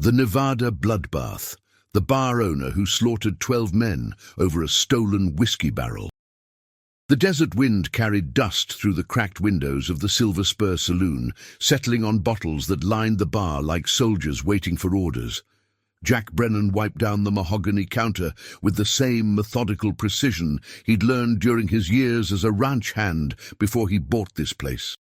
The Nevada Bloodbath, the bar owner who slaughtered 12 men over a stolen whiskey barrel. The desert wind carried dust through the cracked windows of the Silver Spur saloon, settling on bottles that lined the bar like soldiers waiting for orders. Jack Brennan wiped down the mahogany counter with the same methodical precision he'd learned during his years as a ranch hand before he bought this place.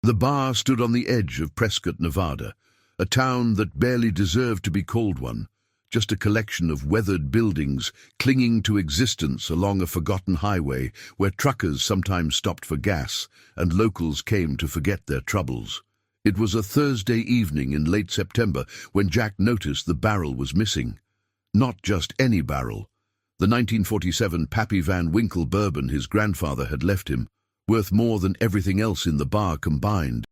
The bar stood on the edge of Prescott, Nevada, a town that barely deserved to be called one, just a collection of weathered buildings clinging to existence along a forgotten highway where truckers sometimes stopped for gas and locals came to forget their troubles. It was a Thursday evening in late September when Jack noticed the barrel was missing. Not just any barrel. The 1947 Pappy Van Winkle bourbon his grandfather had left him, worth more than everything else in the bar combined.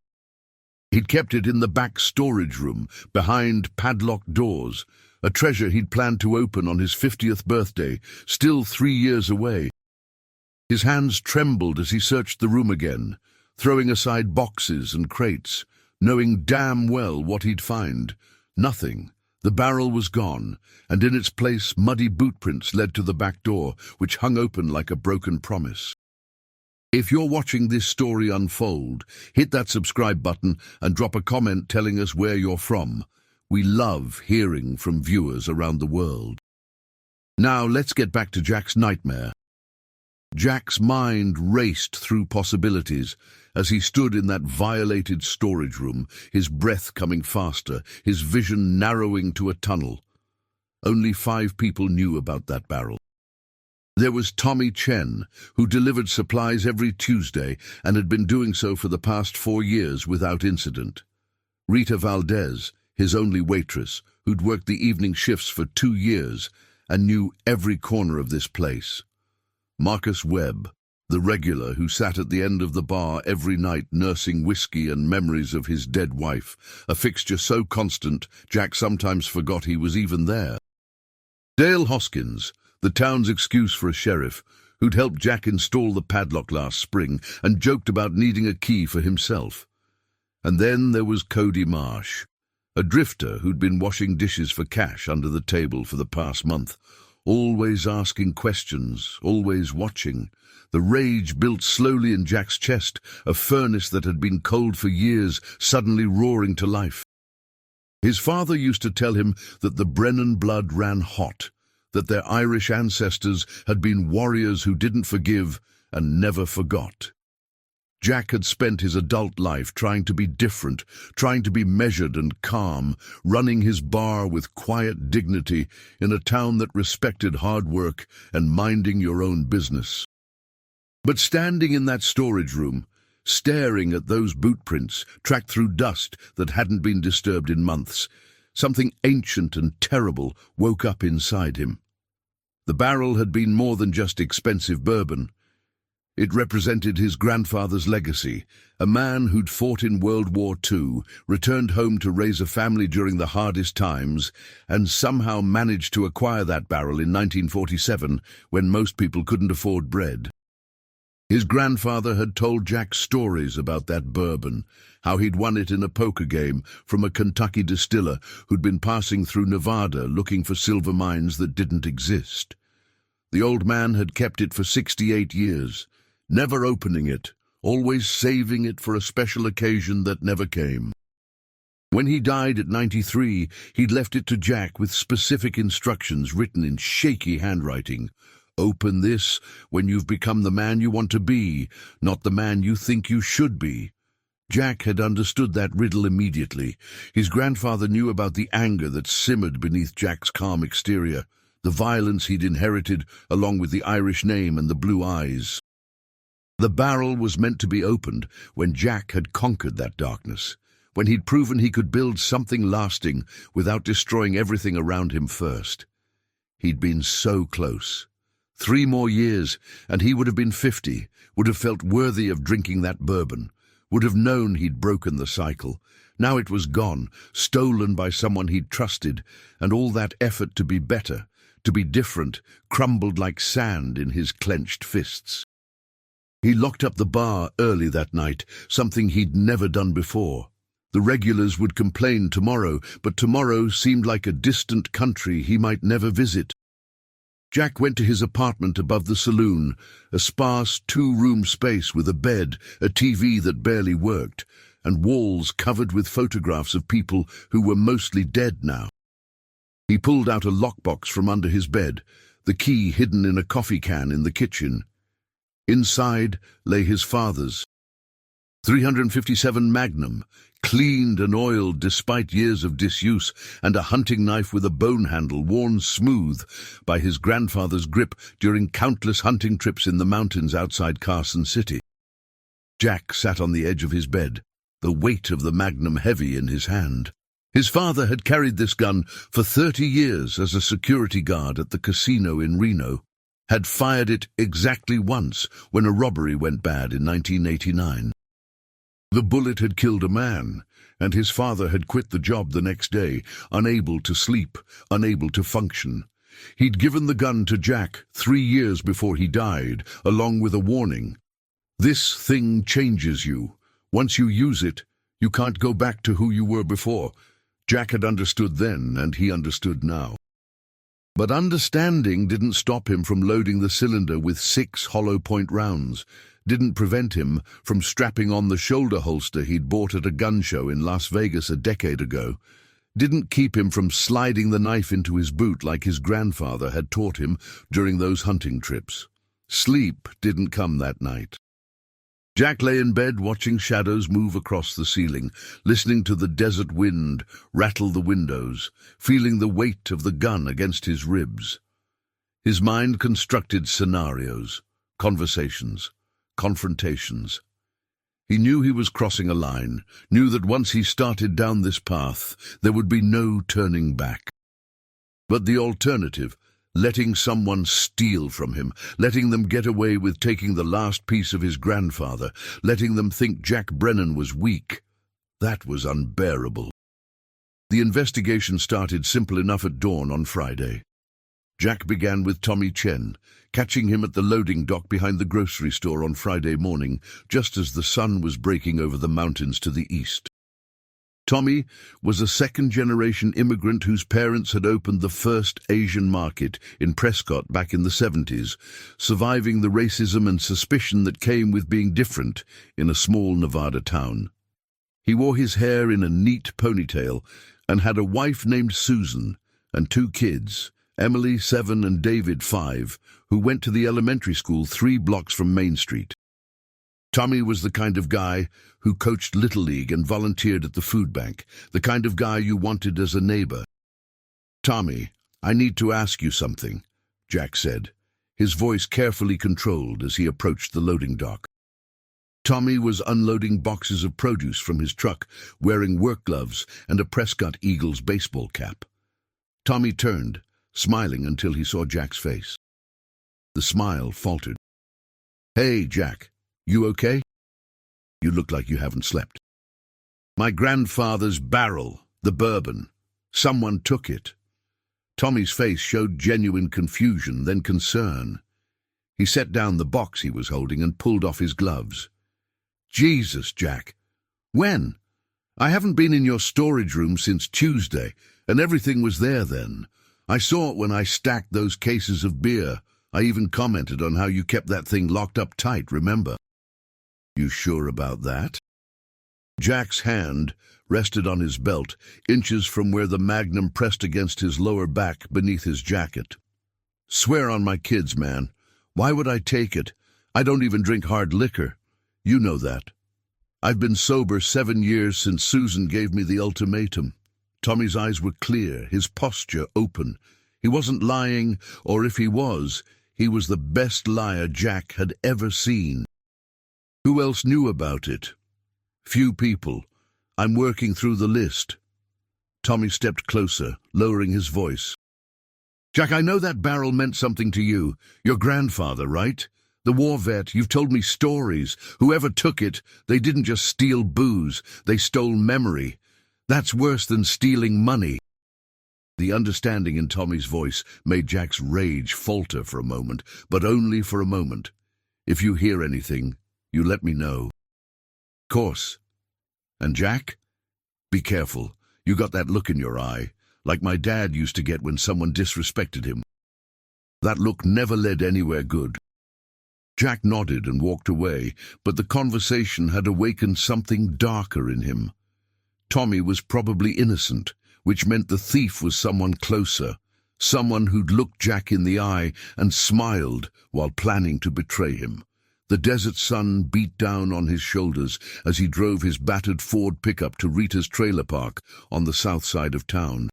He'd kept it in the back storage room, behind padlocked doors, a treasure he'd planned to open on his 50th birthday, still 3 years away. His hands trembled as he searched the room again, throwing aside boxes and crates, knowing damn well what he'd find. Nothing. The barrel was gone, and in its place muddy bootprints led to the back door, which hung open like a broken promise. If you're watching this story unfold, hit that subscribe button and drop a comment telling us where you're from. We love hearing from viewers around the world. Now let's get back to Jack's nightmare. Jack's mind raced through possibilities as he stood in that violated storage room, his breath coming faster, his vision narrowing to a tunnel. Only 5 people knew about that barrel. There was Tommy Chen, who delivered supplies every Tuesday and had been doing so for the past 4 years without incident. Rita Valdez, his only waitress, who'd worked the evening shifts for 2 years and knew every corner of this place. Marcus Webb, the regular who sat at the end of the bar every night nursing whiskey and memories of his dead wife, a fixture so constant Jack sometimes forgot he was even there. Dale Hoskins, the town's excuse for a sheriff, who'd helped Jack install the padlock last spring and joked about needing a key for himself. And then there was Cody Marsh, a drifter who'd been washing dishes for cash under the table for the past month, always asking questions, always watching. The rage built slowly in Jack's chest, a furnace that had been cold for years suddenly roaring to life. His father used to tell him that the Brennan blood ran hot, that their Irish ancestors had been warriors who didn't forgive and never forgot. Jack had spent his adult life trying to be different, trying to be measured and calm, running his bar with quiet dignity in a town that respected hard work and minding your own business. But standing in that storage room, staring at those bootprints tracked through dust that hadn't been disturbed in months, something ancient and terrible woke up inside him. The barrel had been more than just expensive bourbon. It represented his grandfather's legacy, a man who'd fought in World War II, returned home to raise a family during the hardest times, and somehow managed to acquire that barrel in 1947 when most people couldn't afford bread. His grandfather had told Jack stories about that bourbon, how he'd won it in a poker game from a Kentucky distiller who'd been passing through Nevada looking for silver mines that didn't exist. The old man had kept it for 68 years, never opening it, always saving it for a special occasion that never came. When he died at 93, he'd left it to Jack with specific instructions written in shaky handwriting. Open this when you've become the man you want to be, not the man you think you should be. Jack had understood that riddle immediately. His grandfather knew about the anger that simmered beneath Jack's calm exterior, the violence he'd inherited along with the Irish name and the blue eyes. The barrel was meant to be opened when Jack had conquered that darkness, when he'd proven he could build something lasting without destroying everything around him first. He'd been so close. 3 more years, and he would have been 50, would have felt worthy of drinking that bourbon, would have known he'd broken the cycle. Now it was gone, stolen by someone he'd trusted, and all that effort to be better, to be different, crumbled like sand in his clenched fists. He locked up the bar early that night, something he'd never done before. The regulars would complain tomorrow, but tomorrow seemed like a distant country he might never visit. Jack went to his apartment above the saloon, a sparse two-room space with a bed, a TV that barely worked, and walls covered with photographs of people who were mostly dead now. He pulled out a lockbox from under his bed, the key hidden in a coffee can in the kitchen. Inside lay his father's .357 Magnum, cleaned and oiled despite years of disuse, and a hunting knife with a bone handle worn smooth by his grandfather's grip during countless hunting trips in the mountains outside Carson City. Jack sat on the edge of his bed, the weight of the Magnum heavy in his hand. His father had carried this gun for 30 years as a security guard at the casino in Reno, had fired it exactly once when a robbery went bad in 1989. The bullet had killed a man, and his father had quit the job the next day, unable to sleep, unable to function. He'd given the gun to Jack 3 years before he died, along with a warning. This thing changes you. Once you use it, you can't go back to who you were before. Jack had understood then, and he understood now. But understanding didn't stop him from loading the cylinder with 6 hollow-point rounds, didn't prevent him from strapping on the shoulder holster he'd bought at a gun show in Las Vegas a decade ago, didn't keep him from sliding the knife into his boot like his grandfather had taught him during those hunting trips. Sleep didn't come that night. Jack lay in bed watching shadows move across the ceiling, listening to the desert wind rattle the windows, feeling the weight of the gun against his ribs. His mind constructed scenarios, conversations, confrontations. He knew he was crossing a line, knew that once he started down this path, there would be no turning back. But the alternative, letting someone steal from him, letting them get away with taking the last piece of his grandfather, letting them think Jack Brennan was weak, that was unbearable. The investigation started simple enough at dawn on Friday. Jack began with Tommy Chen, catching him at the loading dock behind the grocery store on Friday morning, just as the sun was breaking over the mountains to the east. Tommy was a second-generation immigrant whose parents had opened the first Asian market in Prescott back in the 70s, surviving the racism and suspicion that came with being different in a small Nevada town. He wore his hair in a neat ponytail and had a wife named Susan and 2 kids, Emily, 7, and David, 5, who went to the elementary school 3 blocks from Main Street. Tommy was the kind of guy who coached Little League and volunteered at the food bank, the kind of guy you wanted as a neighbor. "Tommy, I need to ask you something," Jack said, his voice carefully controlled as he approached the loading dock. Tommy was unloading boxes of produce from his truck, wearing work gloves and a Prescott Eagles baseball cap. Tommy turned, smiling until he saw Jack's face. The smile faltered. "Hey, Jack, you okay? You look like you haven't slept." "My grandfather's barrel, the bourbon. Someone took it." Tommy's face showed genuine confusion, then concern. He set down the box he was holding and pulled off his gloves. "Jesus, Jack. When? I haven't been in your storage room since Tuesday, and everything was there then. I saw it when I stacked those cases of beer. I even commented on how you kept that thing locked up tight, remember?" "You sure about that?" Jack's hand rested on his belt, inches from where the Magnum pressed against his lower back beneath his jacket. "Swear on my kids, man. Why would I take it? I don't even drink hard liquor. You know that. I've been sober 7 years since Susan gave me the ultimatum." Tommy's eyes were clear, his posture open. He wasn't lying, or if he was the best liar Jack had ever seen. "Who else knew about it?" "Few people. I'm working through the list." Tommy stepped closer, lowering his voice. "Jack, I know that barrel meant something to you. Your grandfather, right? The war vet, you've told me stories. Whoever took it, they didn't just steal booze, they stole memory. That's worse than stealing money." The understanding in Tommy's voice made Jack's rage falter for a moment, but only for a moment. "If you hear anything, you let me know." "Course. And Jack, Be careful. You got that look in your eye, like my dad used to get when someone disrespected him. That look never led anywhere good. Jack nodded and walked away, but the conversation had awakened something darker in him. Tommy was probably innocent, which meant the thief was someone closer, someone who'd looked Jack in the eye and smiled while planning to betray him. The desert sun beat down on his shoulders as he drove his battered Ford pickup to Rita's trailer park on the south side of town.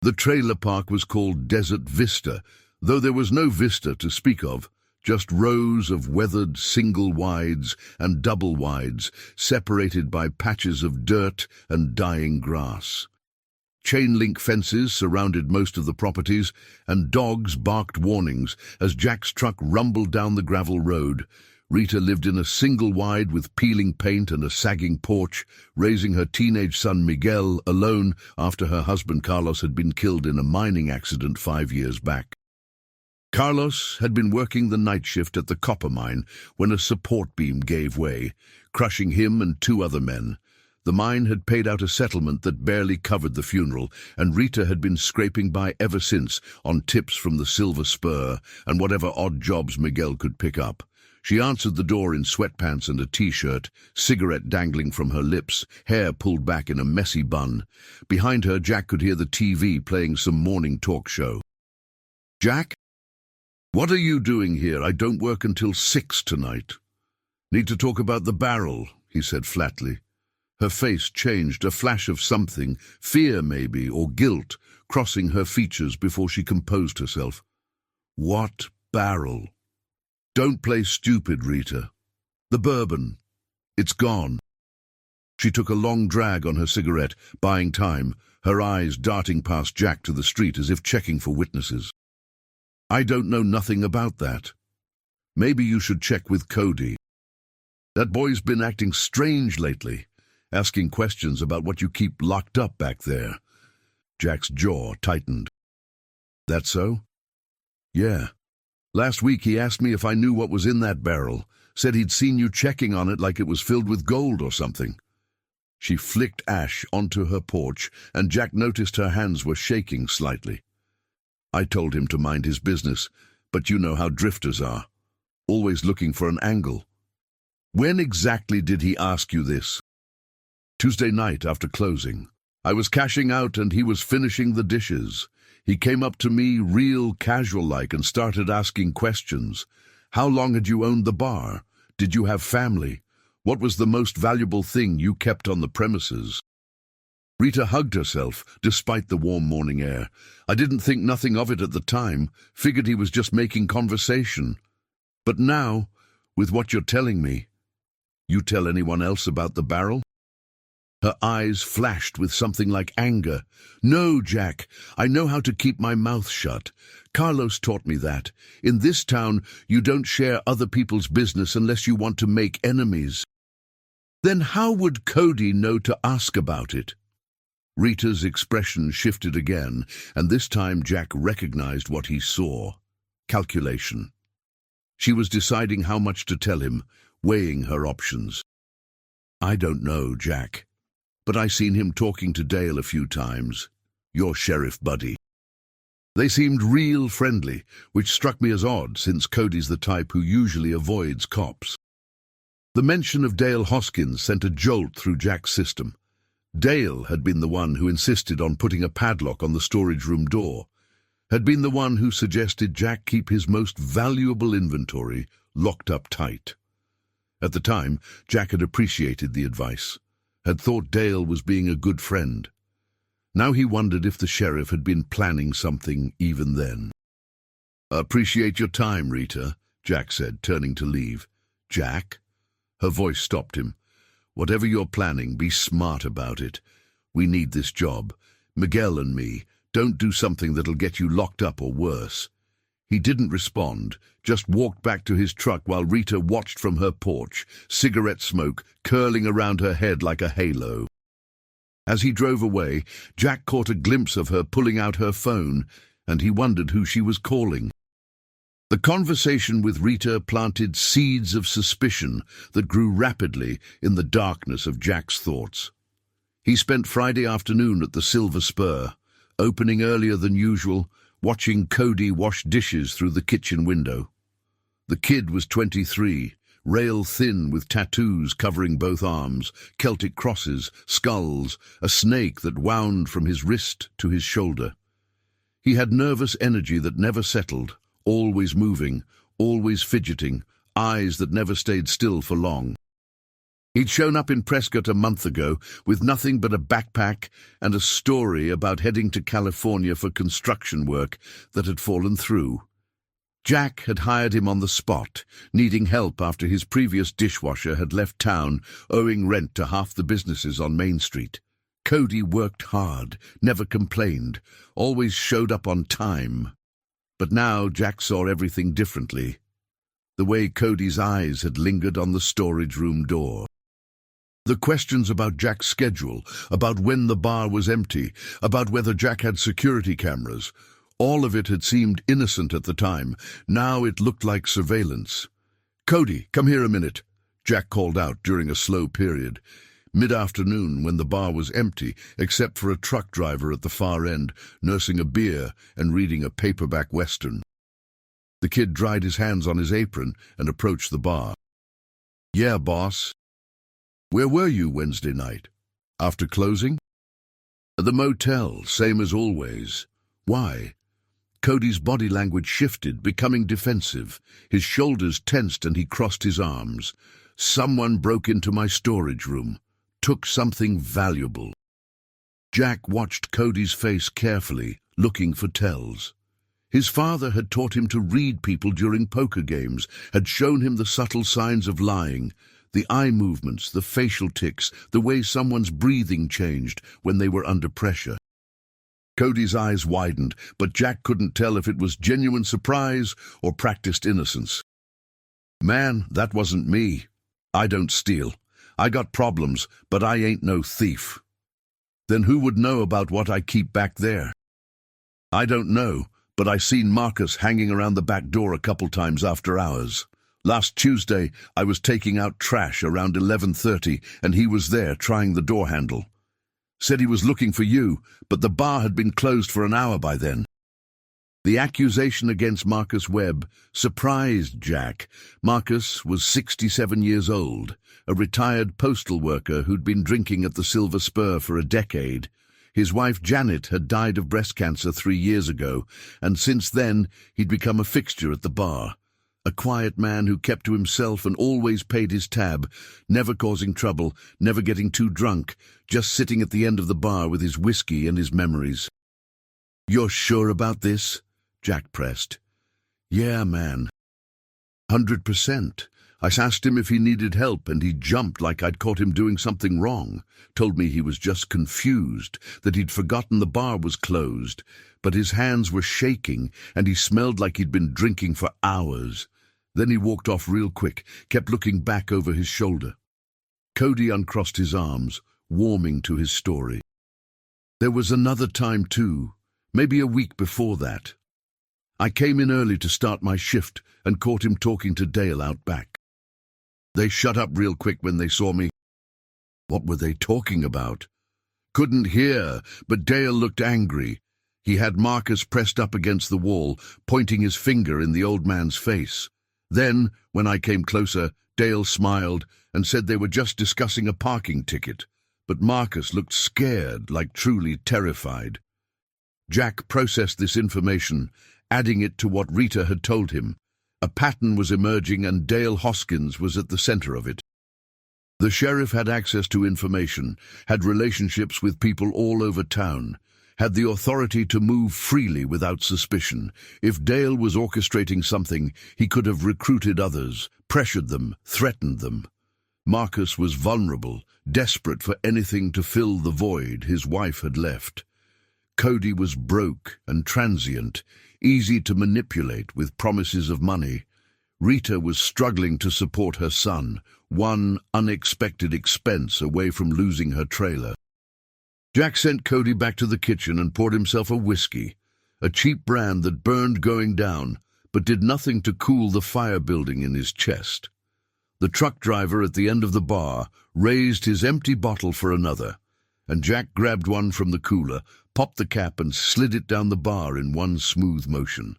The trailer park was called Desert Vista, though there was no vista to speak of, just rows of weathered single-wides and double-wides separated by patches of dirt and dying grass. Chain-link fences surrounded most of the properties, and dogs barked warnings as Jack's truck rumbled down the gravel road. Rita lived in a single-wide with peeling paint and a sagging porch, raising her teenage son Miguel alone after her husband Carlos had been killed in a mining accident 5 years back. Carlos had been working the night shift at the copper mine when a support beam gave way, crushing him and 2 other men. The mine had paid out a settlement that barely covered the funeral, and Rita had been scraping by ever since on tips from the Silver Spur and whatever odd jobs Miguel could pick up. She answered the door in sweatpants and a t-shirt, cigarette dangling from her lips, hair pulled back in a messy bun. Behind her, Jack could hear the TV playing some morning talk show. "Jack? What are you doing here? I don't work until 6 tonight. Need to talk about the barrel," he said flatly. Her face changed, a flash of something, fear maybe, or guilt, crossing her features before she composed herself. "What barrel?" "Don't play stupid, Rita. The bourbon. It's gone." She took a long drag on her cigarette, buying time, her eyes darting past Jack to the street as if checking for witnesses. "I don't know nothing about that. Maybe you should check with Cody. That boy's been acting strange lately, asking questions about what you keep locked up back there." Jack's jaw tightened. "That so?" "Yeah. Last week he asked me if I knew what was in that barrel, said he'd seen you checking on it like it was filled with gold or something." She flicked ash onto her porch, and Jack noticed her hands were shaking slightly. "I told him to mind his business, but you know how drifters are, always looking for an angle." "When exactly did he ask you this?" "Tuesday night after closing. I was cashing out and he was finishing the dishes. He came up to me real casual-like and started asking questions. How long had you owned the bar? Did you have family? What was the most valuable thing you kept on the premises?" Rita hugged herself, despite the warm morning air. "I didn't think nothing of it at the time, figured he was just making conversation. But now, with what you're telling me, you tell anyone else about the barrel?" Her eyes flashed with something like anger. "No, Jack, I know how to keep my mouth shut. Carlos taught me that. In this town, you don't share other people's business unless you want to make enemies." "Then how would Cody know to ask about it?" Rita's expression shifted again, and this time Jack recognized what he saw. Calculation. She was deciding how much to tell him, weighing her options. "I don't know, Jack. But I seen him talking to Dale a few times, your sheriff buddy. They seemed real friendly, which struck me as odd since Cody's the type who usually avoids cops." The mention of Dale Hoskins sent a jolt through Jack's system. Dale had been the one who insisted on putting a padlock on the storage room door, had been the one who suggested Jack keep his most valuable inventory locked up tight. At the time, Jack had appreciated the advice, had thought Dale was being a good friend. Now he wondered if the sheriff had been planning something even then. "Appreciate your time, Rita," Jack said, turning to leave. "Jack?" Her voice stopped him. "Whatever you're planning, be smart about it. We need this job. Miguel and me. Don't do something that'll get you locked up or worse." He didn't respond, just walked back to his truck while Rita watched from her porch, cigarette smoke curling around her head like a halo. As he drove away, Jack caught a glimpse of her pulling out her phone, and he wondered who she was calling. The conversation with Rita planted seeds of suspicion that grew rapidly in the darkness of Jack's thoughts. He spent Friday afternoon at the Silver Spur, opening earlier than usual, watching Cody wash dishes through the kitchen window. The kid was 23, rail-thin with tattoos covering both arms, Celtic crosses, skulls, a snake that wound from his wrist to his shoulder. He had nervous energy that never settled, always moving, always fidgeting, eyes that never stayed still for long. He'd shown up in Prescott a month ago with nothing but a backpack and a story about heading to California for construction work that had fallen through. Jack had hired him on the spot, needing help after his previous dishwasher had left town, owing rent to half the businesses on Main Street. Cody worked hard, never complained, always showed up on time. But now Jack saw everything differently. The way Cody's eyes had lingered on the storage room door. The questions about Jack's schedule, about when the bar was empty, about whether Jack had security cameras, all of it had seemed innocent at the time. Now it looked like surveillance. "Cody, come here a minute," Jack called out during a slow period. Mid-afternoon, when the bar was empty, except for a truck driver at the far end, nursing a beer and reading a paperback western. The kid dried his hands on his apron and approached the bar. "Yeah, boss." "Where were you Wednesday night? After closing?" "At the motel, same as always." "Why?" Cody's body language shifted, becoming defensive. His shoulders tensed and he crossed his arms. "Someone broke into my storage room. Took something valuable." Jack watched Cody's face carefully, looking for tells. His father had taught him to read people during poker games, had shown him the subtle signs of lying, the eye movements, the facial tics, the way someone's breathing changed when they were under pressure. Cody's eyes widened, but Jack couldn't tell if it was genuine surprise or practiced innocence. "Man, that wasn't me. I don't steal. I got problems, but I ain't no thief." "Then who would know about what I keep back there?" "I don't know, but I seen Marcus hanging around the back door a couple times after hours. Last Tuesday, I was taking out trash around 11:30, and he was there trying the door handle. Said he was looking for you, but the bar had been closed for an hour by then." The accusation against Marcus Webb surprised Jack. Marcus was 67 years old, a retired postal worker who'd been drinking at the Silver Spur for a decade. His wife Janet had died of breast cancer 3 years ago, and since then he'd become a fixture at the bar. A quiet man who kept to himself and always paid his tab, never causing trouble, never getting too drunk, just sitting at the end of the bar with his whiskey and his memories. "You're sure about this?" Jack pressed. "Yeah, man. 100%. I asked him if he needed help, and he jumped like I'd caught him doing something wrong. Told me he was just confused, that he'd forgotten the bar was closed. But his hands were shaking, and he smelled like he'd been drinking for hours. Then he walked off real quick, kept looking back over his shoulder." Cody uncrossed his arms, warming to his story. "There was another time too, maybe a week before that. I came in early to start my shift and caught him talking to Dale out back. They shut up real quick when they saw me." "What were they talking about?" "Couldn't hear, but Dale looked angry. He had Marcus pressed up against the wall, pointing his finger in the old man's face. Then, when I came closer, Dale smiled and said they were just discussing a parking ticket, but Marcus looked scared, like truly terrified." Jack processed this information, adding it to what Rita had told him. A pattern was emerging, and Dale Hoskins was at the center of it. The sheriff had access to information, had relationships with people all over town, had the authority to move freely without suspicion. If Dale was orchestrating something, he could have recruited others, pressured them, threatened them. Marcus was vulnerable, desperate for anything to fill the void his wife had left. Cody was broke and transient, easy to manipulate with promises of money. Rita was struggling to support her son, one unexpected expense away from losing her trailer. Jack sent Cody back to the kitchen and poured himself a whiskey, a cheap brand that burned going down, but did nothing to cool the fire building in his chest. The truck driver at the end of the bar raised his empty bottle for another, and Jack grabbed one from the cooler, popped the cap and slid it down the bar in one smooth motion.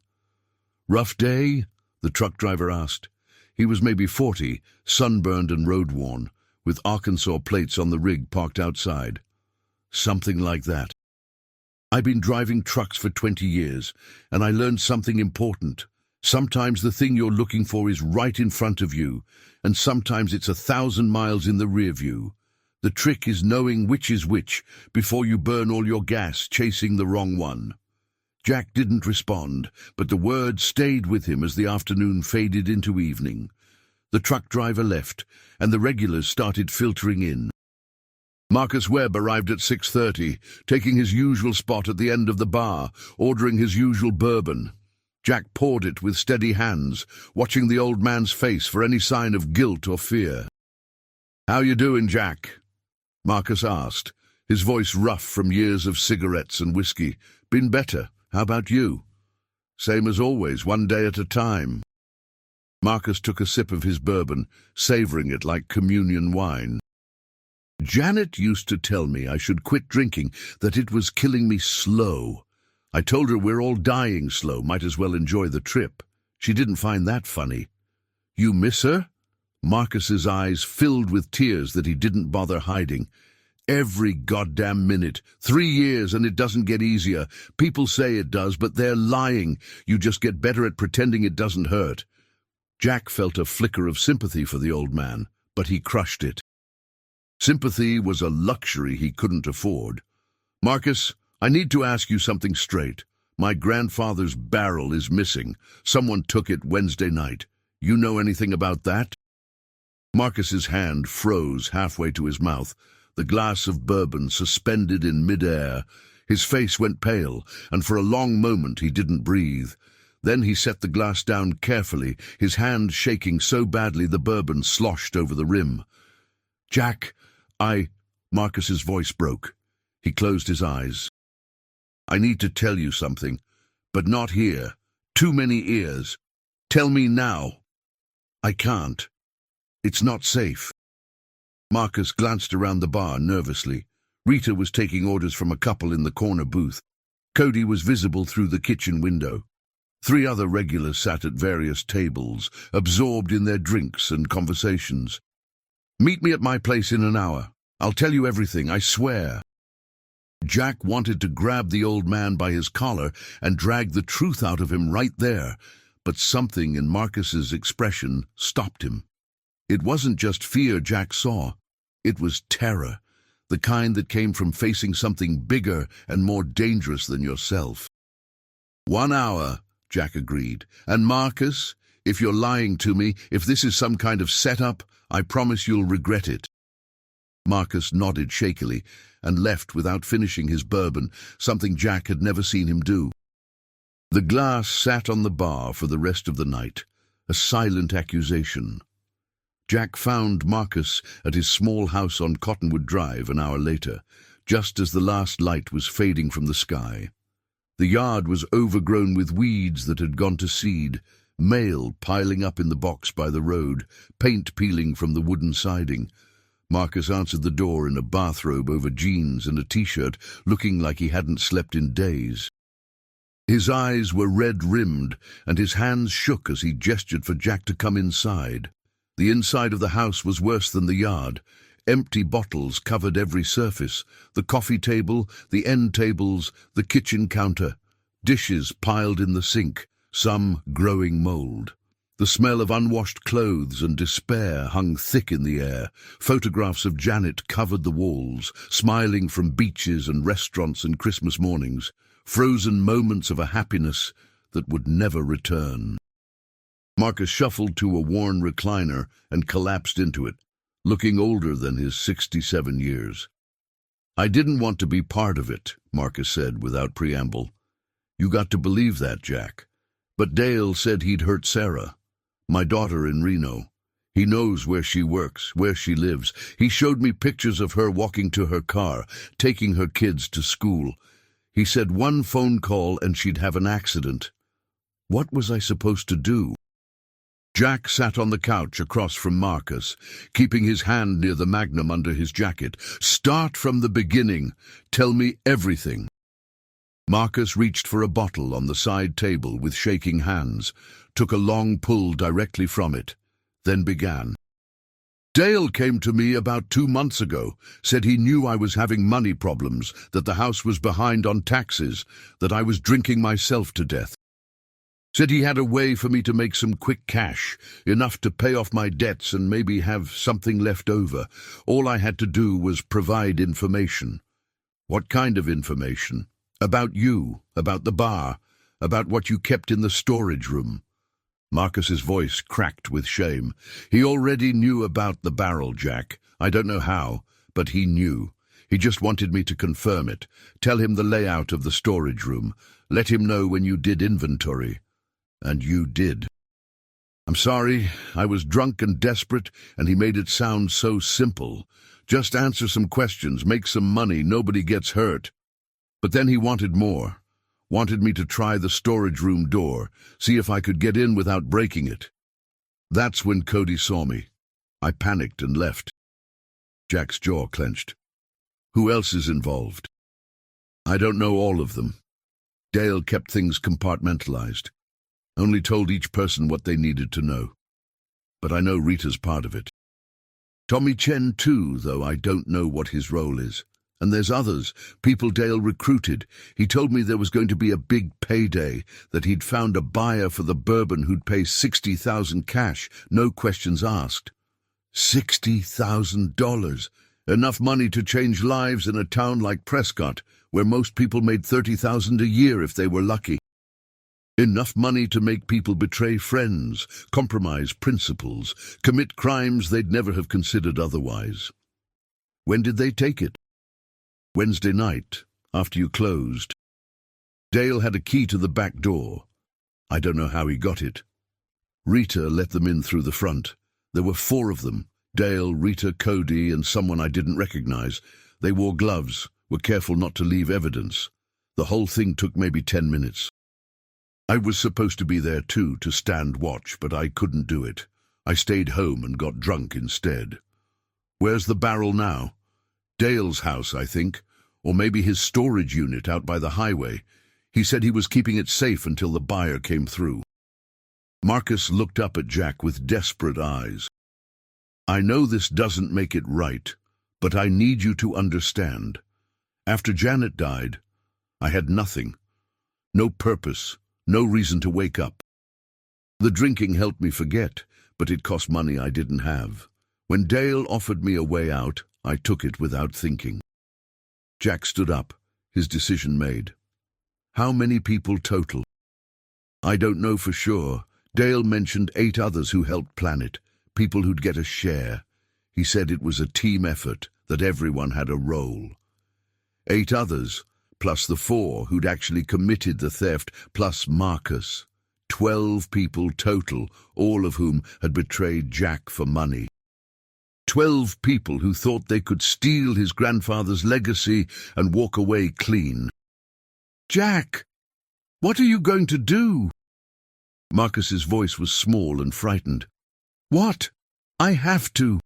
"Rough day?" the truck driver asked. He was maybe 40, sunburned and road-worn, with Arkansas plates on the rig parked outside. "Something like that. I've been driving trucks for 20 years, and I learned something important. Sometimes the thing you're looking for is right in front of you, and sometimes it's 1,000 miles in the rear view. The trick is knowing which is which before you burn all your gas chasing the wrong one." Jack didn't respond, but the words stayed with him as the afternoon faded into evening. The truck driver left, and the regulars started filtering in. Marcus Webb arrived at 6:30, taking his usual spot at the end of the bar, ordering his usual bourbon. Jack poured it with steady hands, watching the old man's face for any sign of guilt or fear. "How you doing, Jack?" Marcus asked, his voice rough from years of cigarettes and whiskey. "Been better. How about you?" "Same as always, one day at a time." Marcus took a sip of his bourbon, savoring it like communion wine. "Janet used to tell me I should quit drinking, that it was killing me slow. I told her we're all dying slow, might as well enjoy the trip. She didn't find that funny." "You miss her?" Marcus's eyes filled with tears that he didn't bother hiding. "Every goddamn minute. 3 years and it doesn't get easier. People say it does, but they're lying. You just get better at pretending it doesn't hurt." Jack felt a flicker of sympathy for the old man, but he crushed it. Sympathy was a luxury he couldn't afford. "Marcus, I need to ask you something straight. My grandfather's barrel is missing. Someone took it Wednesday night. You know anything about that?" Marcus's hand froze halfway to his mouth, the glass of bourbon suspended in mid-air. His face went pale, and for a long moment he didn't breathe. Then he set the glass down carefully, his hand shaking so badly the bourbon sloshed over the rim. "Jack, Marcus's voice broke. He closed his eyes. "I need to tell you something, but not here. Too many ears. Tell me now." "I can't. It's not safe." Marcus glanced around the bar nervously. Rita was taking orders from a couple in the corner booth. Cody was visible through the kitchen window. 3 other regulars sat at various tables, absorbed in their drinks and conversations. "Meet me at my place in an hour. I'll tell you everything, I swear." Jack wanted to grab the old man by his collar and drag the truth out of him right there, but something in Marcus's expression stopped him. It wasn't just fear Jack saw. It was terror, the kind that came from facing something bigger and more dangerous than yourself. "1 hour, Jack agreed. "And Marcus, if you're lying to me, if this is some kind of setup, I promise you'll regret it." Marcus nodded shakily and left without finishing his bourbon, something Jack had never seen him do. The glass sat on the bar for the rest of the night, a silent accusation. Jack found Marcus at his small house on Cottonwood Drive an hour later, just as the last light was fading from the sky. The yard was overgrown with weeds that had gone to seed, mail piling up in the box by the road, paint peeling from the wooden siding. Marcus answered the door in a bathrobe over jeans and a t-shirt, looking like he hadn't slept in days. His eyes were red-rimmed, and his hands shook as he gestured for Jack to come inside. The inside of the house was worse than the yard. Empty bottles covered every surface, the coffee table, the end tables, the kitchen counter. Dishes piled in the sink, some growing mold. The smell of unwashed clothes and despair hung thick in the air. Photographs of Janet covered the walls, smiling from beaches and restaurants and Christmas mornings, frozen moments of a happiness that would never return. Marcus shuffled to a worn recliner and collapsed into it, looking older than his 67 years. "I didn't want to be part of it," Marcus said without preamble. "You got to believe that, Jack. But Dale said he'd hurt Sarah, my daughter in Reno. He knows where she works, where she lives. He showed me pictures of her walking to her car, taking her kids to school. He said one phone call and she'd have an accident. What was I supposed to do?" Jack sat on the couch across from Marcus, keeping his hand near the magnum under his jacket. "Start from the beginning. Tell me everything." Marcus reached for a bottle on the side table with shaking hands, took a long pull directly from it, then began. "Dale came to me about 2 months ago, said he knew I was having money problems, that the house was behind on taxes, that I was drinking myself to death. Said he had a way for me to make some quick cash, enough to pay off my debts and maybe have something left over. All I had to do was provide information." "What kind of information?" "About you, about the bar, about what you kept in the storage room." Marcus's voice cracked with shame. "He already knew about the barrel, Jack. I don't know how, but he knew. He just wanted me to confirm it, tell him the layout of the storage room, let him know when you did inventory. And you did." "I'm sorry, I was drunk and desperate, and he made it sound so simple. Just answer some questions, make some money, nobody gets hurt. But then he wanted more. Wanted me to try the storage room door, see if I could get in without breaking it. That's when Cody saw me. I panicked and left." Jack's jaw clenched. "Who else is involved?" "I don't know all of them. Dale kept things compartmentalized. Only told each person what they needed to know. But I know Rita's part of it. Tommy Chen too, though I don't know what his role is. And there's others, people Dale recruited. He told me there was going to be a big payday, that he'd found a buyer for the bourbon who'd pay $60,000 cash, no questions asked. $60,000. Enough money to change lives in a town like Prescott, where most people made $30,000 a year if they were lucky. Enough money to make people betray friends, compromise principles, commit crimes they'd never have considered otherwise." "When did they take it?" "Wednesday night, after you closed. Dale had a key to the back door. I don't know how he got it. Rita let them in through the front. There were 4 of them, Dale, Rita, Cody, and someone I didn't recognize. They wore gloves, were careful not to leave evidence. The whole thing took maybe 10 minutes. I was supposed to be there too, to stand watch, but I couldn't do it. I stayed home and got drunk instead." "Where's the barrel now?" "Dale's house, I think, or maybe his storage unit out by the highway. He said he was keeping it safe until the buyer came through." Marcus looked up at Jack with desperate eyes. "I know this doesn't make it right, but I need you to understand. After Janet died, I had nothing. No purpose. No reason to wake up. The drinking helped me forget, but it cost money I didn't have. When Dale offered me a way out, I took it without thinking." Jack stood up, his decision made. "How many people total?" "I don't know for sure. Dale mentioned 8 others who helped plan it, people who'd get a share. He said it was a team effort, that everyone had a role. 8 others, plus the 4 who'd actually committed the theft, plus Marcus. 12 people total, all of whom had betrayed Jack for money. 12 people who thought they could steal his grandfather's legacy and walk away clean." "Jack, what are you going to do?" Marcus's voice was small and frightened. "What? I have to."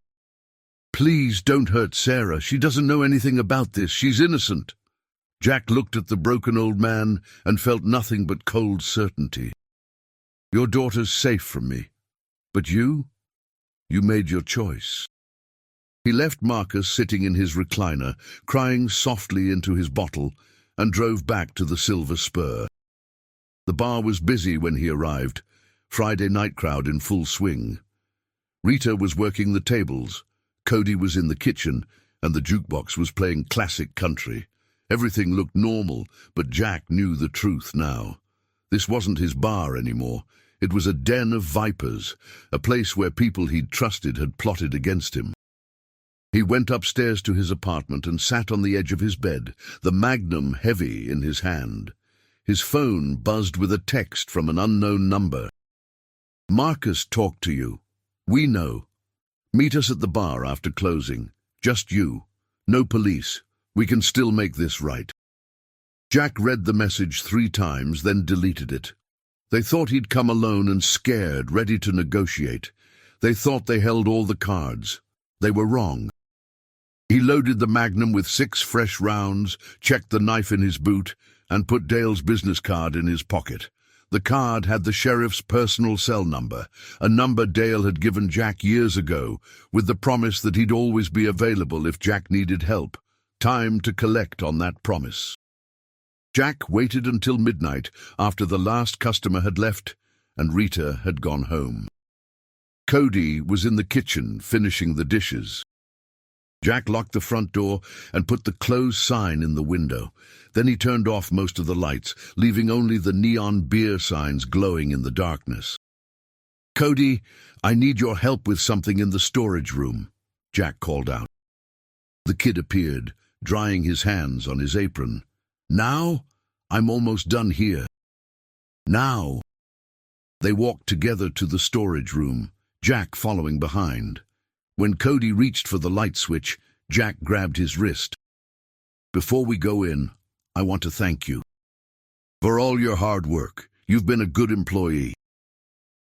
"Please don't hurt Sarah. She doesn't know anything about this. She's innocent." Jack looked at the broken old man and felt nothing but cold certainty. "Your daughter's safe from me. But you? You made your choice." He left Marcus sitting in his recliner, crying softly into his bottle, and drove back to the Silver Spur. The bar was busy when he arrived, Friday night crowd in full swing. Rita was working the tables, Cody was in the kitchen, and the jukebox was playing classic country. Everything looked normal, but Jack knew the truth now. This wasn't his bar anymore. It was a den of vipers, a place where people he'd trusted had plotted against him. He went upstairs to his apartment and sat on the edge of his bed, the magnum heavy in his hand. His phone buzzed with a text from an unknown number. "Marcus talked to you. We know. Meet us at the bar after closing. Just you. No police. We can still make this right." Jack read the message 3 times, then deleted it. They thought he'd come alone and scared, ready to negotiate. They thought they held all the cards. They were wrong. He loaded the Magnum with 6 fresh rounds, checked the knife in his boot, and put Dale's business card in his pocket. The card had the sheriff's personal cell number, a number Dale had given Jack years ago, with the promise that he'd always be available if Jack needed help. Time to collect on that promise. Jack waited until midnight after the last customer had left and Rita had gone home. Cody was in the kitchen finishing the dishes. Jack locked the front door and put the closed sign in the window. Then he turned off most of the lights, leaving only the neon beer signs glowing in the darkness. "Cody, I need your help with something in the storage room," Jack called out. The kid appeared, drying his hands on his apron. "Now? I'm almost done here." "Now." They walked together to the storage room, Jack following behind. When Cody reached for the light switch, Jack grabbed his wrist. "Before we go in, I want to thank you. For all your hard work, you've been a good employee."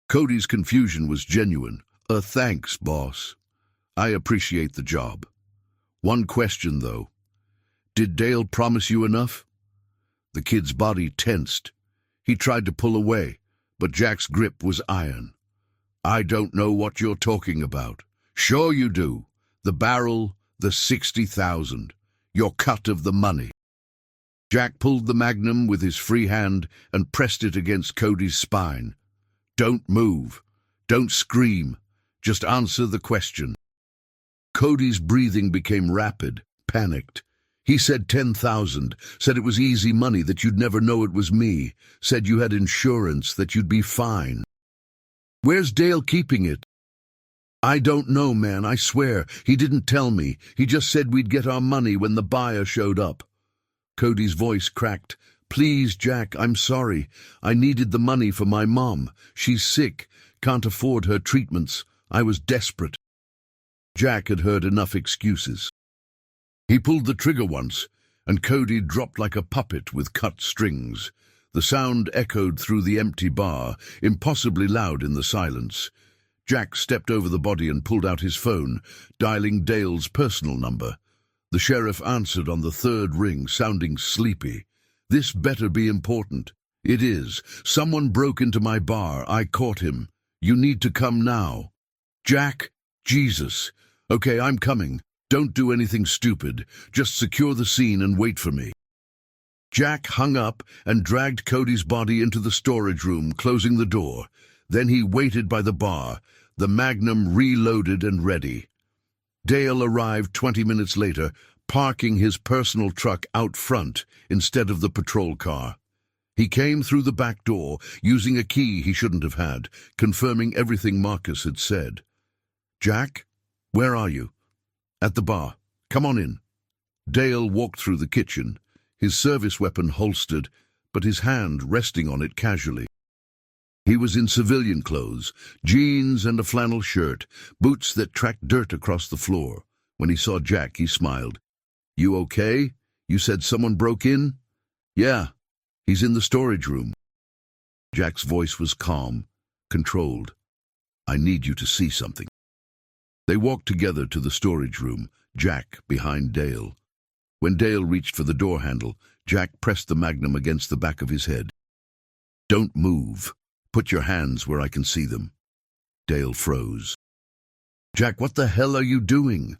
Cody's confusion was genuine. Thanks, boss. I appreciate the job. One question, though. Did Dale promise you enough?" The kid's body tensed. He tried to pull away, but Jack's grip was iron. "I don't know what you're talking about." "Sure you do. The barrel, the 60,000. Your cut of the money." Jack pulled the Magnum with his free hand and pressed it against Cody's spine. "Don't move. Don't scream. Just answer the question." Cody's breathing became rapid, panicked. He said 10,000, said it was easy money, that you'd never know it was me, said you had insurance, that you'd be fine. "Where's Dale keeping it?" "I don't know, man, I swear. He didn't tell me. He just said we'd get our money when the buyer showed up." Cody's voice cracked. "Please, Jack, I'm sorry. I needed the money for my mom. She's sick, can't afford her treatments. I was desperate." Jack had heard enough excuses. He pulled the trigger once, and Cody dropped like a puppet with cut strings. The sound echoed through the empty bar, impossibly loud in the silence. Jack stepped over the body and pulled out his phone, dialing Dale's personal number. The sheriff answered on the 3rd ring, sounding sleepy. "This better be important." "It is. Someone broke into my bar. I caught him. You need to come now." "Jack? Jesus. Okay, I'm coming. Don't do anything stupid. Just secure the scene and wait for me." Jack hung up and dragged Cody's body into the storage room, closing the door. Then he waited by the bar, the Magnum reloaded and ready. Dale arrived 20 minutes later, parking his personal truck out front instead of the patrol car. He came through the back door, using a key he shouldn't have had, confirming everything Marcus had said. "Jack, where are you?" "At the bar. Come on in." Dale walked through the kitchen, his service weapon holstered, but his hand resting on it casually. He was in civilian clothes, jeans and a flannel shirt, boots that tracked dirt across the floor. When he saw Jack, he smiled. "You okay? You said someone broke in?" "Yeah, he's in the storage room." Jack's voice was calm, controlled. "I need you to see something." They walked together to the storage room, Jack behind Dale. When Dale reached for the door handle, Jack pressed the Magnum against the back of his head. "Don't move. Put your hands where I can see them." Dale froze. "Jack, what the hell are you doing?"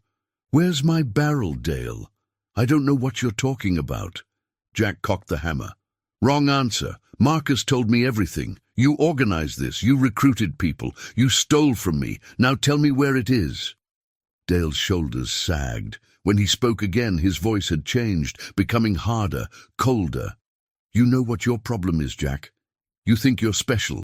"Where's my barrel, Dale?" "I don't know what you're talking about." Jack cocked the hammer. "Wrong answer. Marcus told me everything. You organized this. You recruited people. You stole from me. Now tell me where it is." Dale's shoulders sagged. When he spoke again, his voice had changed, becoming harder, colder. "You know what your problem is, Jack. You think you're special.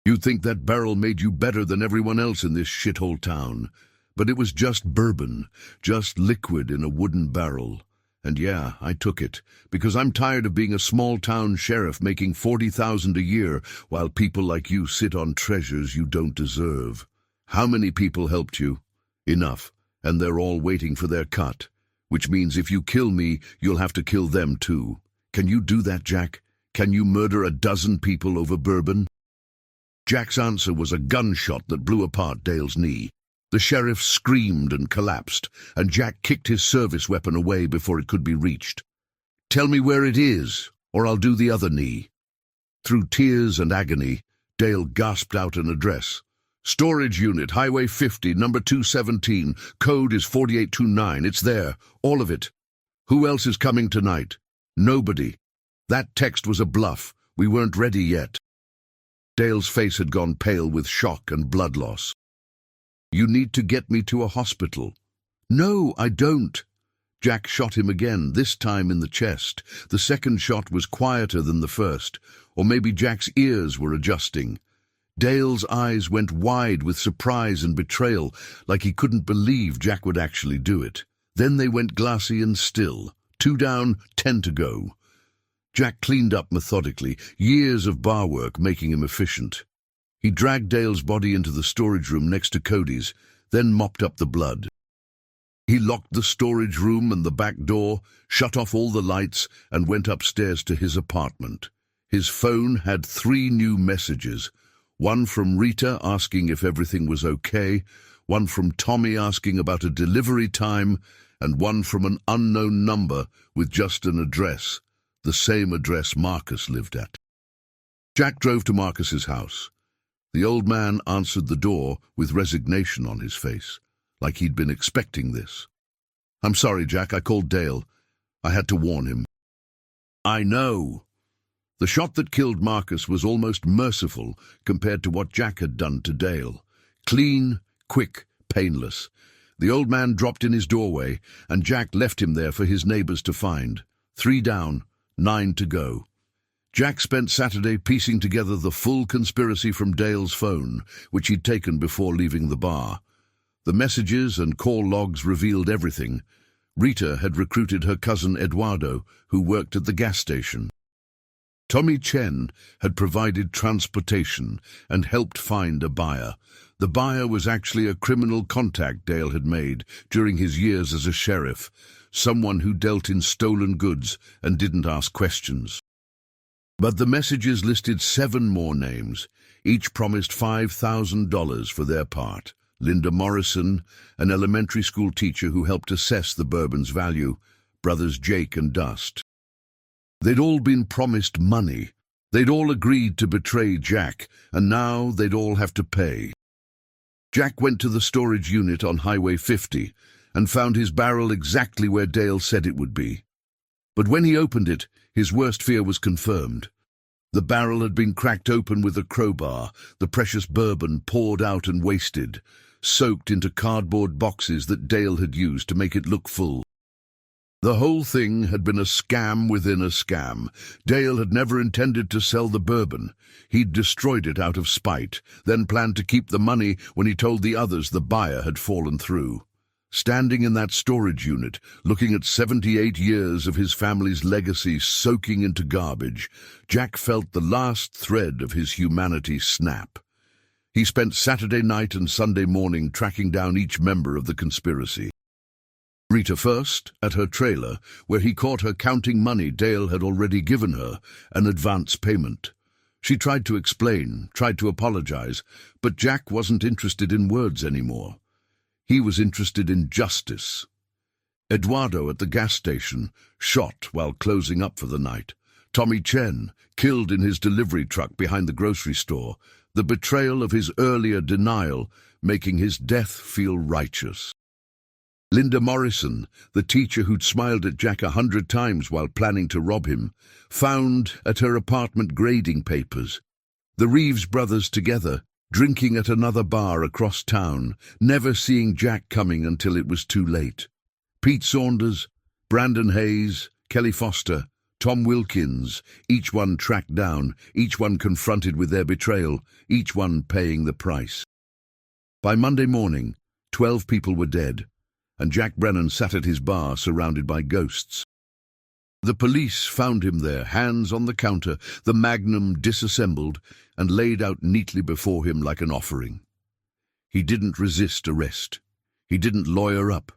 You think that barrel made you better than everyone else in this shithole town. But it was just bourbon, just liquid in a wooden barrel. And yeah, I took it, because I'm tired of being a small-town sheriff making 40,000 a year while people like you sit on treasures you don't deserve. How many people helped you? Enough, and they're all waiting for their cut. Which means if you kill me, you'll have to kill them too. Can you do that, Jack? Can you murder a dozen people over bourbon? Jack's answer was a gunshot that blew apart Dale's knee. The sheriff screamed and collapsed, and Jack kicked his service weapon away before it could be reached. "Tell me where it is, or I'll do the other knee." Through tears and agony, Dale gasped out an address. "Storage unit, Highway 50, number 217. Code is 4829. It's there, all of it. Who else is coming tonight?" "Nobody. That text was a bluff. We weren't ready yet." Dale's face had gone pale with shock and blood loss. "You need to get me to a hospital." "No, I don't." Jack shot him again, this time in the chest. The second shot was quieter than the first, or maybe Jack's ears were adjusting. Dale's eyes went wide with surprise and betrayal, like he couldn't believe Jack would actually do it. Then they went glassy and still. 2 down, 10 to go. Jack cleaned up methodically, years of bar work making him efficient. He dragged Dale's body into the storage room next to Cody's, then mopped up the blood. He locked the storage room and the back door, shut off all the lights, and went upstairs to his apartment. His phone had 3 new messages. One from Rita asking if everything was okay, one from Tommy asking about a delivery time, and one from an unknown number with just an address, the same address Marcus lived at. Jack drove to Marcus's house. The old man answered the door with resignation on his face, like he'd been expecting this. "I'm sorry, Jack, I called Dale. I had to warn him." "I know." The shot that killed Marcus was almost merciful compared to what Jack had done to Dale. Clean, quick, painless. The old man dropped in his doorway, and Jack left him there for his neighbors to find. 3 down, 9 to go. Jack spent Saturday piecing together the full conspiracy from Dale's phone, which he'd taken before leaving the bar. The messages and call logs revealed everything. Rita had recruited her cousin Eduardo, who worked at the gas station. Tommy Chen had provided transportation and helped find a buyer. The buyer was actually a criminal contact Dale had made during his years as a sheriff, someone who dealt in stolen goods and didn't ask questions. But the messages listed 7 more names. Each promised $5,000 for their part. Linda Morrison, an elementary school teacher who helped assess the bourbon's value, brothers Jake and Dust. They'd all been promised money. They'd all agreed to betray Jack, and now they'd all have to pay. Jack went to the storage unit on Highway 50 and found his barrel exactly where Dale said it would be. But when he opened it, his worst fear was confirmed. The barrel had been cracked open with a crowbar, the precious bourbon poured out and wasted, soaked into cardboard boxes that Dale had used to make it look full. The whole thing had been a scam within a scam. Dale had never intended to sell the bourbon. He'd destroyed it out of spite, then planned to keep the money when he told the others the buyer had fallen through. Standing in that storage unit, looking at 78 years of his family's legacy soaking into garbage, Jack felt the last thread of his humanity snap. He spent Saturday night and Sunday morning tracking down each member of the conspiracy. Rita first, at her trailer, where he caught her counting money Dale had already given her, an advance payment. She tried to explain, tried to apologize, but Jack wasn't interested in words anymore. He was interested in justice. Eduardo at the gas station, shot while closing up for the night. Tommy Chen, killed in his delivery truck behind the grocery store, the betrayal of his earlier denial making his death feel righteous. Linda Morrison, the teacher who'd smiled at Jack 100 times while planning to rob him, found at her apartment grading papers. The Reeves brothers together, drinking at another bar across town, never seeing Jack coming until it was too late. Pete Saunders, Brandon Hayes, Kelly Foster, Tom Wilkins, each one tracked down, each one confronted with their betrayal, each one paying the price. By Monday morning, 12 people were dead, and Jack Brennan sat at his bar surrounded by ghosts. The police found him there, hands on the counter, the magnum disassembled and laid out neatly before him like an offering. He didn't resist arrest. He didn't lawyer up.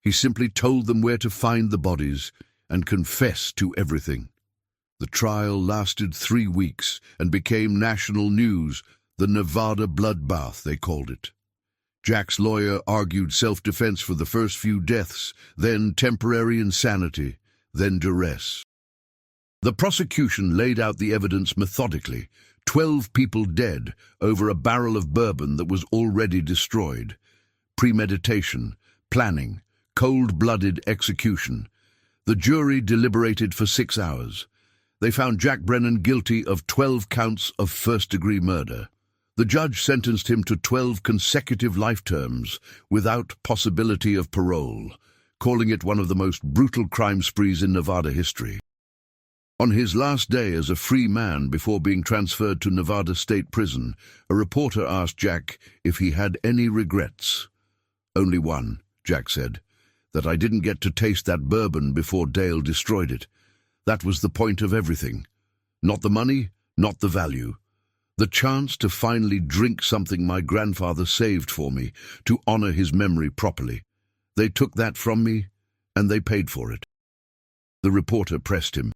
He simply told them where to find the bodies and confessed to everything. The trial lasted 3 weeks and became national news, the Nevada Bloodbath, they called it. Jack's lawyer argued self-defense for the first few deaths, then temporary insanity, then duress. The prosecution laid out the evidence methodically. 12 people dead over a barrel of bourbon that was already destroyed. Premeditation, planning, cold-blooded execution. The jury deliberated for 6 hours. They found Jack Brennan guilty of 12 counts of first-degree murder. The judge sentenced him to 12 consecutive life terms without possibility of parole, calling it one of the most brutal crime sprees in Nevada history. On his last day as a free man before being transferred to Nevada State Prison, a reporter asked Jack if he had any regrets. "Only one," Jack said, "that I didn't get to taste that bourbon before Dale destroyed it. That was the point of everything. Not the money, not the value. The chance to finally drink something my grandfather saved for me, to honor his memory properly. They took that from me, and they paid for it." The reporter pressed him.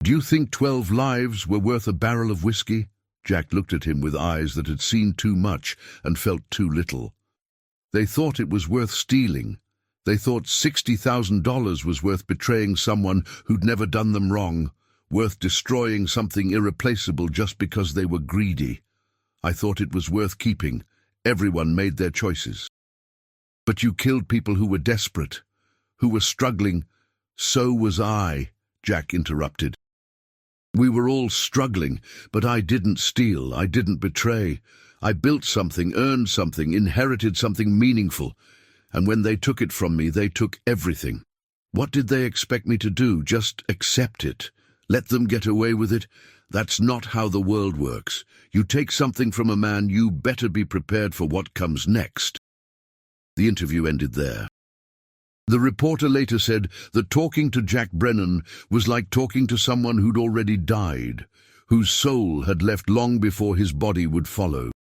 "Do you think 12 lives were worth a barrel of whiskey?" Jack looked at him with eyes that had seen too much and felt too little. They thought it was worth stealing. They thought $60,000 was worth betraying someone who'd never done them wrong, worth destroying something irreplaceable just because they were greedy. I thought it was worth keeping. Everyone made their choices. But you killed people who were desperate, who were struggling. So was I," Jack interrupted. "We were all struggling, but I didn't steal, I didn't betray. I built something, earned something, inherited something meaningful. And when they took it from me, they took everything. What did they expect me to do? Just accept it? Let them get away with it? That's not how the world works. You take something from a man, you better be prepared for what comes next." The interview ended there. The reporter later said that talking to Jack Brennan was like talking to someone who'd already died, whose soul had left long before his body would follow.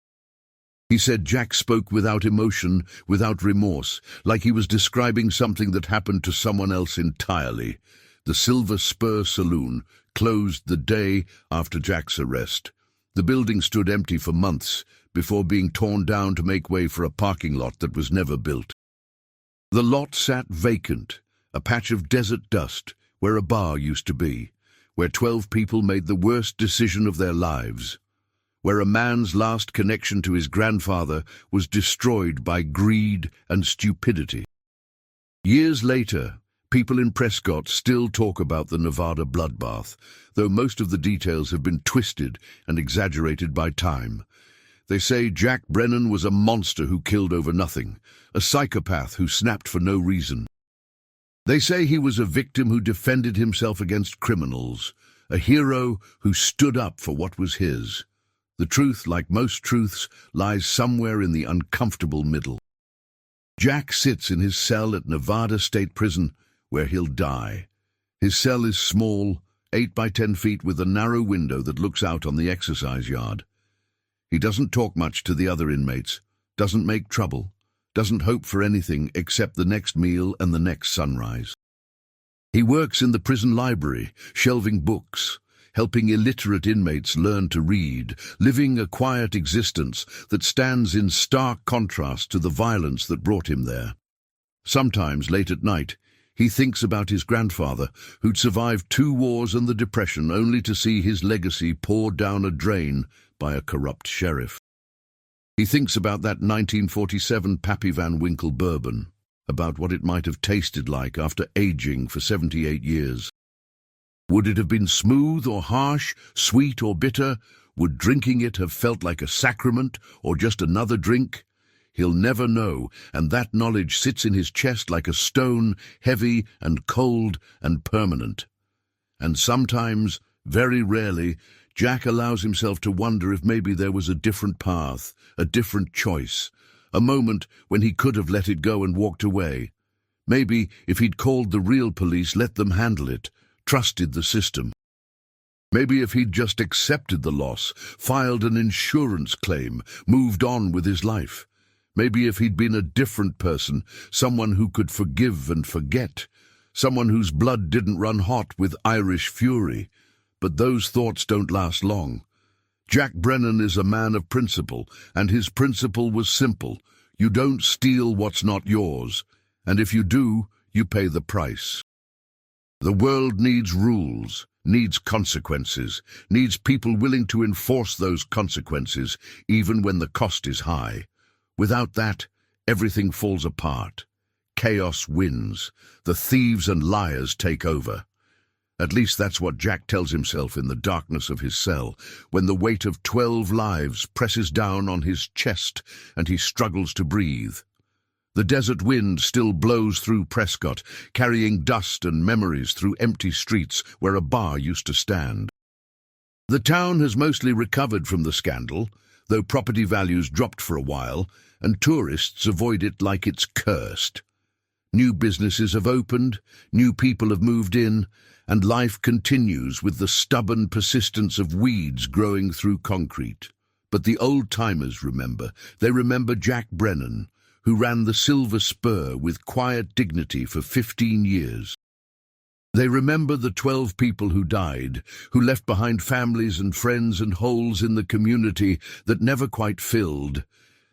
He said Jack spoke without emotion, without remorse, like he was describing something that happened to someone else entirely. The Silver Spur Saloon closed the day after Jack's arrest. The building stood empty for months before being torn down to make way for a parking lot that was never built. The lot sat vacant, a patch of desert dust where a bar used to be, where 12 people made the worst decision of their lives, where a man's last connection to his grandfather was destroyed by greed and stupidity. Years later, people in Prescott still talk about the Nevada Bloodbath, though most of the details have been twisted and exaggerated by time. They say Jack Brennan was a monster who killed over nothing, a psychopath who snapped for no reason. They say he was a victim who defended himself against criminals, a hero who stood up for what was his. The truth, like most truths, lies somewhere in the uncomfortable middle. Jack sits in his cell at Nevada State Prison, where he'll die. His cell is small, 8 by 10 feet, with a narrow window that looks out on the exercise yard. He doesn't talk much to the other inmates, doesn't make trouble, doesn't hope for anything except the next meal and the next sunrise. He works in the prison library, shelving books, helping illiterate inmates learn to read, living a quiet existence that stands in stark contrast to the violence that brought him there. Sometimes, late at night, he thinks about his grandfather, who'd survived 2 wars and the Depression, only to see his legacy poured down a drain by a corrupt sheriff. He thinks about that 1947 Pappy Van Winkle bourbon, about what it might have tasted like after aging for 78 years. Would it have been smooth or harsh, sweet or bitter? Would drinking it have felt like a sacrament or just another drink? He'll never know, and that knowledge sits in his chest like a stone, heavy and cold and permanent. And sometimes, very rarely, Jack allows himself to wonder if maybe there was a different path, a different choice, a moment when he could have let it go and walked away. Maybe if he'd called the real police, let them handle it, trusted the system. Maybe if he'd just accepted the loss, filed an insurance claim, moved on with his life. Maybe if he'd been a different person, someone who could forgive and forget, someone whose blood didn't run hot with Irish fury, But those thoughts don't last long. Jack Brennan is a man of principle, and his principle was simple. You don't steal what's not yours, and if you do, you pay the price. The world needs rules, needs consequences, needs people willing to enforce those consequences, even when the cost is high. Without that, everything falls apart. Chaos wins. The thieves and liars take over. At least that's what Jack tells himself in the darkness of his cell, when the weight of 12 lives presses down on his chest and he struggles to breathe. The desert wind still blows through Prescott, carrying dust and memories through empty streets where a bar used to stand. The town has mostly recovered from the scandal, though property values dropped for a while, and tourists avoid it like it's cursed. New businesses have opened, new people have moved in, and life continues with the stubborn persistence of weeds growing through concrete. But the old-timers remember. They remember Jack Brennan, who ran the Silver Spur with quiet dignity for 15 years. They remember the 12 people who died, who left behind families and friends and holes in the community that never quite filled.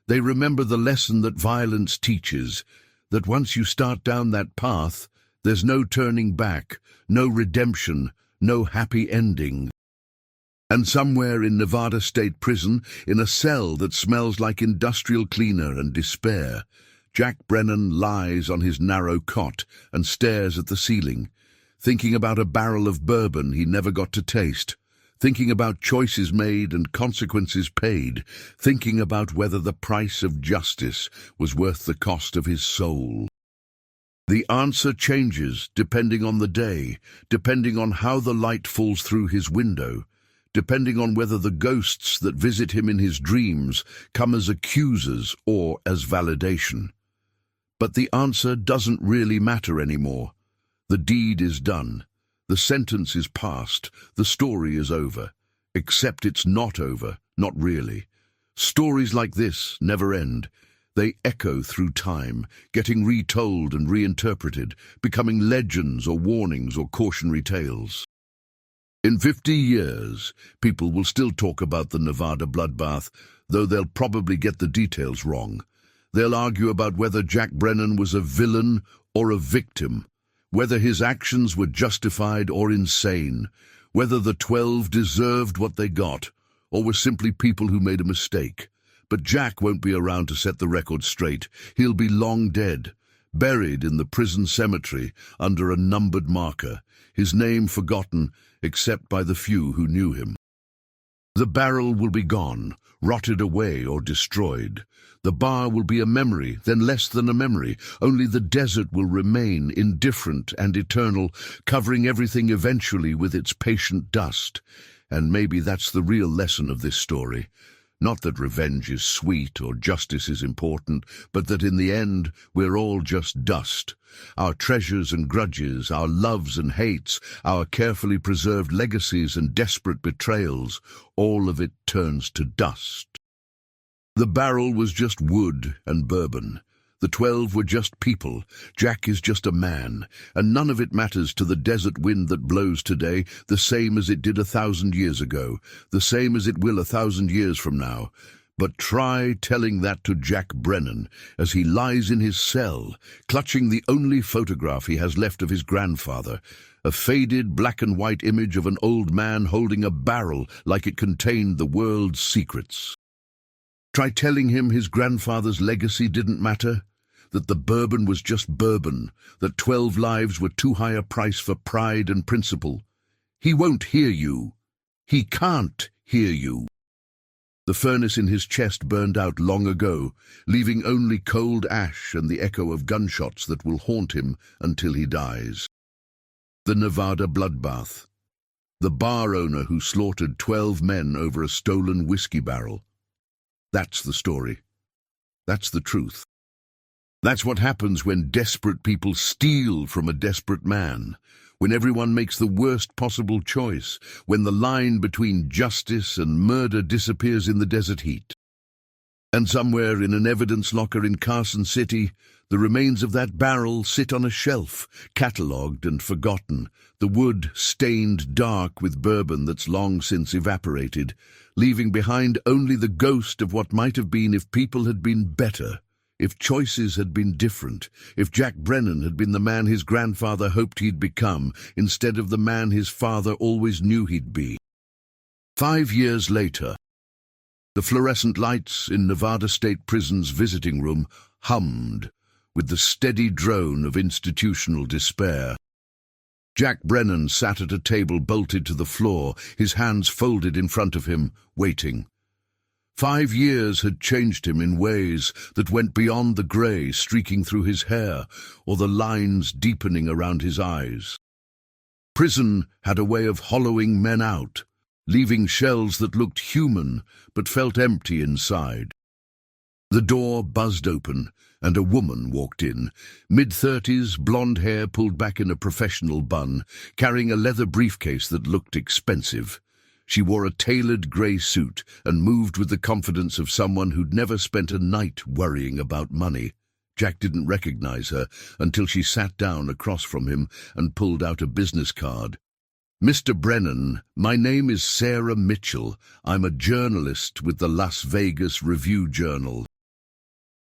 They remember the lesson that violence teaches, that once you start down that path, there's no turning back, no redemption, no happy ending. And somewhere in Nevada State Prison, in a cell that smells like industrial cleaner and despair, Jack Brennan lies on his narrow cot and stares at the ceiling, thinking about a barrel of bourbon he never got to taste, thinking about choices made and consequences paid, thinking about whether the price of justice was worth the cost of his soul. The answer changes depending on the day, depending on how the light falls through his window, depending on whether the ghosts that visit him in his dreams come as accusers or as validation. But the answer doesn't really matter anymore. The deed is done. The sentence is passed. The story is over. Except it's not over, not really. Stories like this never end. They echo through time, getting retold and reinterpreted, becoming legends or warnings or cautionary tales. In 50 years, people will still talk about the Nevada bloodbath, though they'll probably get the details wrong. They'll argue about whether Jack Brennan was a villain or a victim, whether his actions were justified or insane, whether the 12 deserved what they got, or were simply people who made a mistake. But Jack won't be around to set the record straight. He'll be long dead, buried in the prison cemetery under a numbered marker, his name forgotten except by the few who knew him. The barrel will be gone, rotted away or destroyed. The bar will be a memory, then less than a memory. Only the desert will remain, indifferent and eternal, covering everything eventually with its patient dust. And maybe that's the real lesson of this story. Not that revenge is sweet or justice is important, but that in the end we're all just dust. Our treasures and grudges, our loves and hates, our carefully preserved legacies and desperate betrayals, all of it turns to dust. The barrel was just wood and bourbon. The 12 were just people. Jack is just a man, and none of it matters to the desert wind that blows today, the same as it did 1,000 years ago, the same as it will 1,000 years from now. But try telling that to Jack Brennan as he lies in his cell, clutching the only photograph he has left of his grandfather, a faded black and white image of an old man holding a barrel like it contained the world's secrets. Try telling him his grandfather's legacy didn't matter, that the bourbon was just bourbon, that 12 lives were too high a price for pride and principle. He won't hear you. He can't hear you. The furnace in his chest burned out long ago, leaving only cold ash and the echo of gunshots that will haunt him until he dies. The Nevada bloodbath. The bar owner who slaughtered 12 men over a stolen whiskey barrel. That's the story. That's the truth. That's what happens when desperate people steal from a desperate man, when everyone makes the worst possible choice, when the line between justice and murder disappears in the desert heat. And somewhere in an evidence locker in Carson City, the remains of that barrel sit on a shelf, catalogued and forgotten, the wood stained dark with bourbon that's long since evaporated, leaving behind only the ghost of what might have been if people had been better, if choices had been different, if Jack Brennan had been the man his grandfather hoped he'd become, instead of the man his father always knew he'd be. 5 years later, the fluorescent lights in Nevada State Prison's visiting room hummed with the steady drone of institutional despair. Jack Brennan sat at a table bolted to the floor, his hands folded in front of him, waiting. 5 years had changed him in ways that went beyond the grey streaking through his hair or the lines deepening around his eyes. Prison had a way of hollowing men out, leaving shells that looked human but felt empty inside. The door buzzed open, and a woman walked in, mid-30s, blonde hair pulled back in a professional bun, carrying a leather briefcase that looked expensive. She wore a tailored grey suit and moved with the confidence of someone who'd never spent a night worrying about money. Jack didn't recognize her until she sat down across from him and pulled out a business card. "Mr. Brennan, my name is Sarah Mitchell. I'm a journalist with the Las Vegas Review-Journal.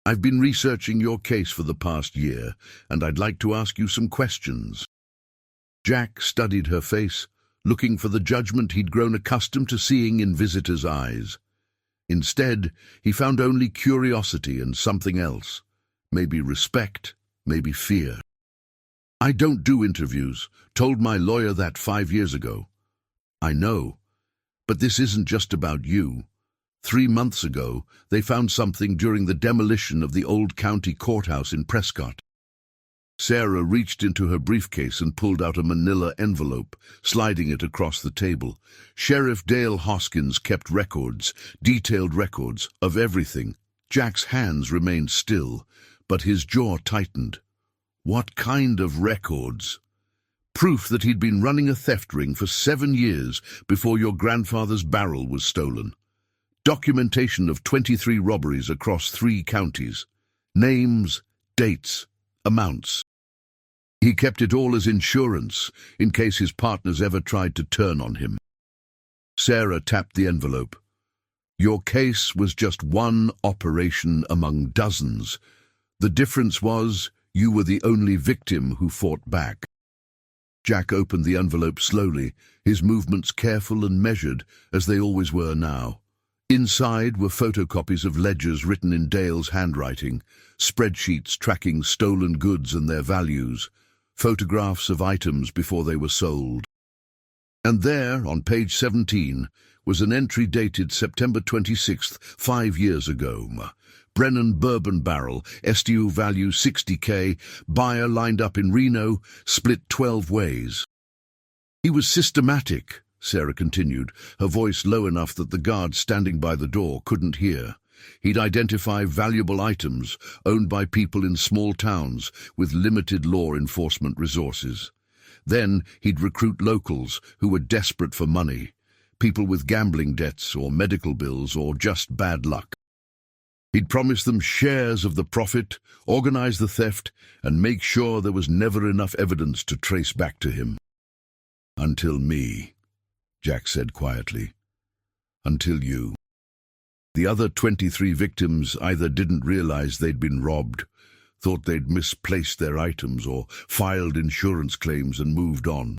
I've been researching your case for the past year, and I'd like to ask you some questions." Jack studied her face, looking for the judgment he'd grown accustomed to seeing in visitors' eyes. Instead, he found only curiosity and something else. Maybe respect, maybe fear. "I don't do interviews. Told my lawyer that 5 years ago." "I know. But this isn't just about you. 3 months ago, they found something during the demolition of the old county courthouse in Prescott." Sarah reached into her briefcase and pulled out a manila envelope, sliding it across the table. Sheriff Dale Hoskins kept records, detailed records, of everything. Jack's hands remained still, but his jaw tightened. What kind of records? Proof that he'd been running a theft ring for 7 years before your grandfather's barrel was stolen. Documentation of 23 robberies across 3 counties. Names, dates, amounts. He kept it all as insurance, in case his partners ever tried to turn on him. Sarah tapped the envelope. "Your case was just one operation among dozens. The difference was you were the only victim who fought back." Jack opened the envelope slowly, his movements careful and measured, as they always were now. Inside were photocopies of ledgers written in Dale's handwriting, spreadsheets tracking stolen goods and their values, photographs of items before they were sold. And there, on page 17, was an entry dated September 26th, 5 years ago. Brennan bourbon barrel, STU value 60K, buyer lined up in Reno, split 12 ways. "He was systematic," Sarah continued, her voice low enough that the guards standing by the door couldn't hear. "He'd identify valuable items owned by people in small towns with limited law enforcement resources. Then he'd recruit locals who were desperate for money, people with gambling debts or medical bills or just bad luck. He'd promise them shares of the profit, organize the theft, and make sure there was never enough evidence to trace back to him. Until me," Jack said quietly. "Until you." The other 23 victims either didn't realize they'd been robbed, thought they'd misplaced their items, or filed insurance claims and moved on.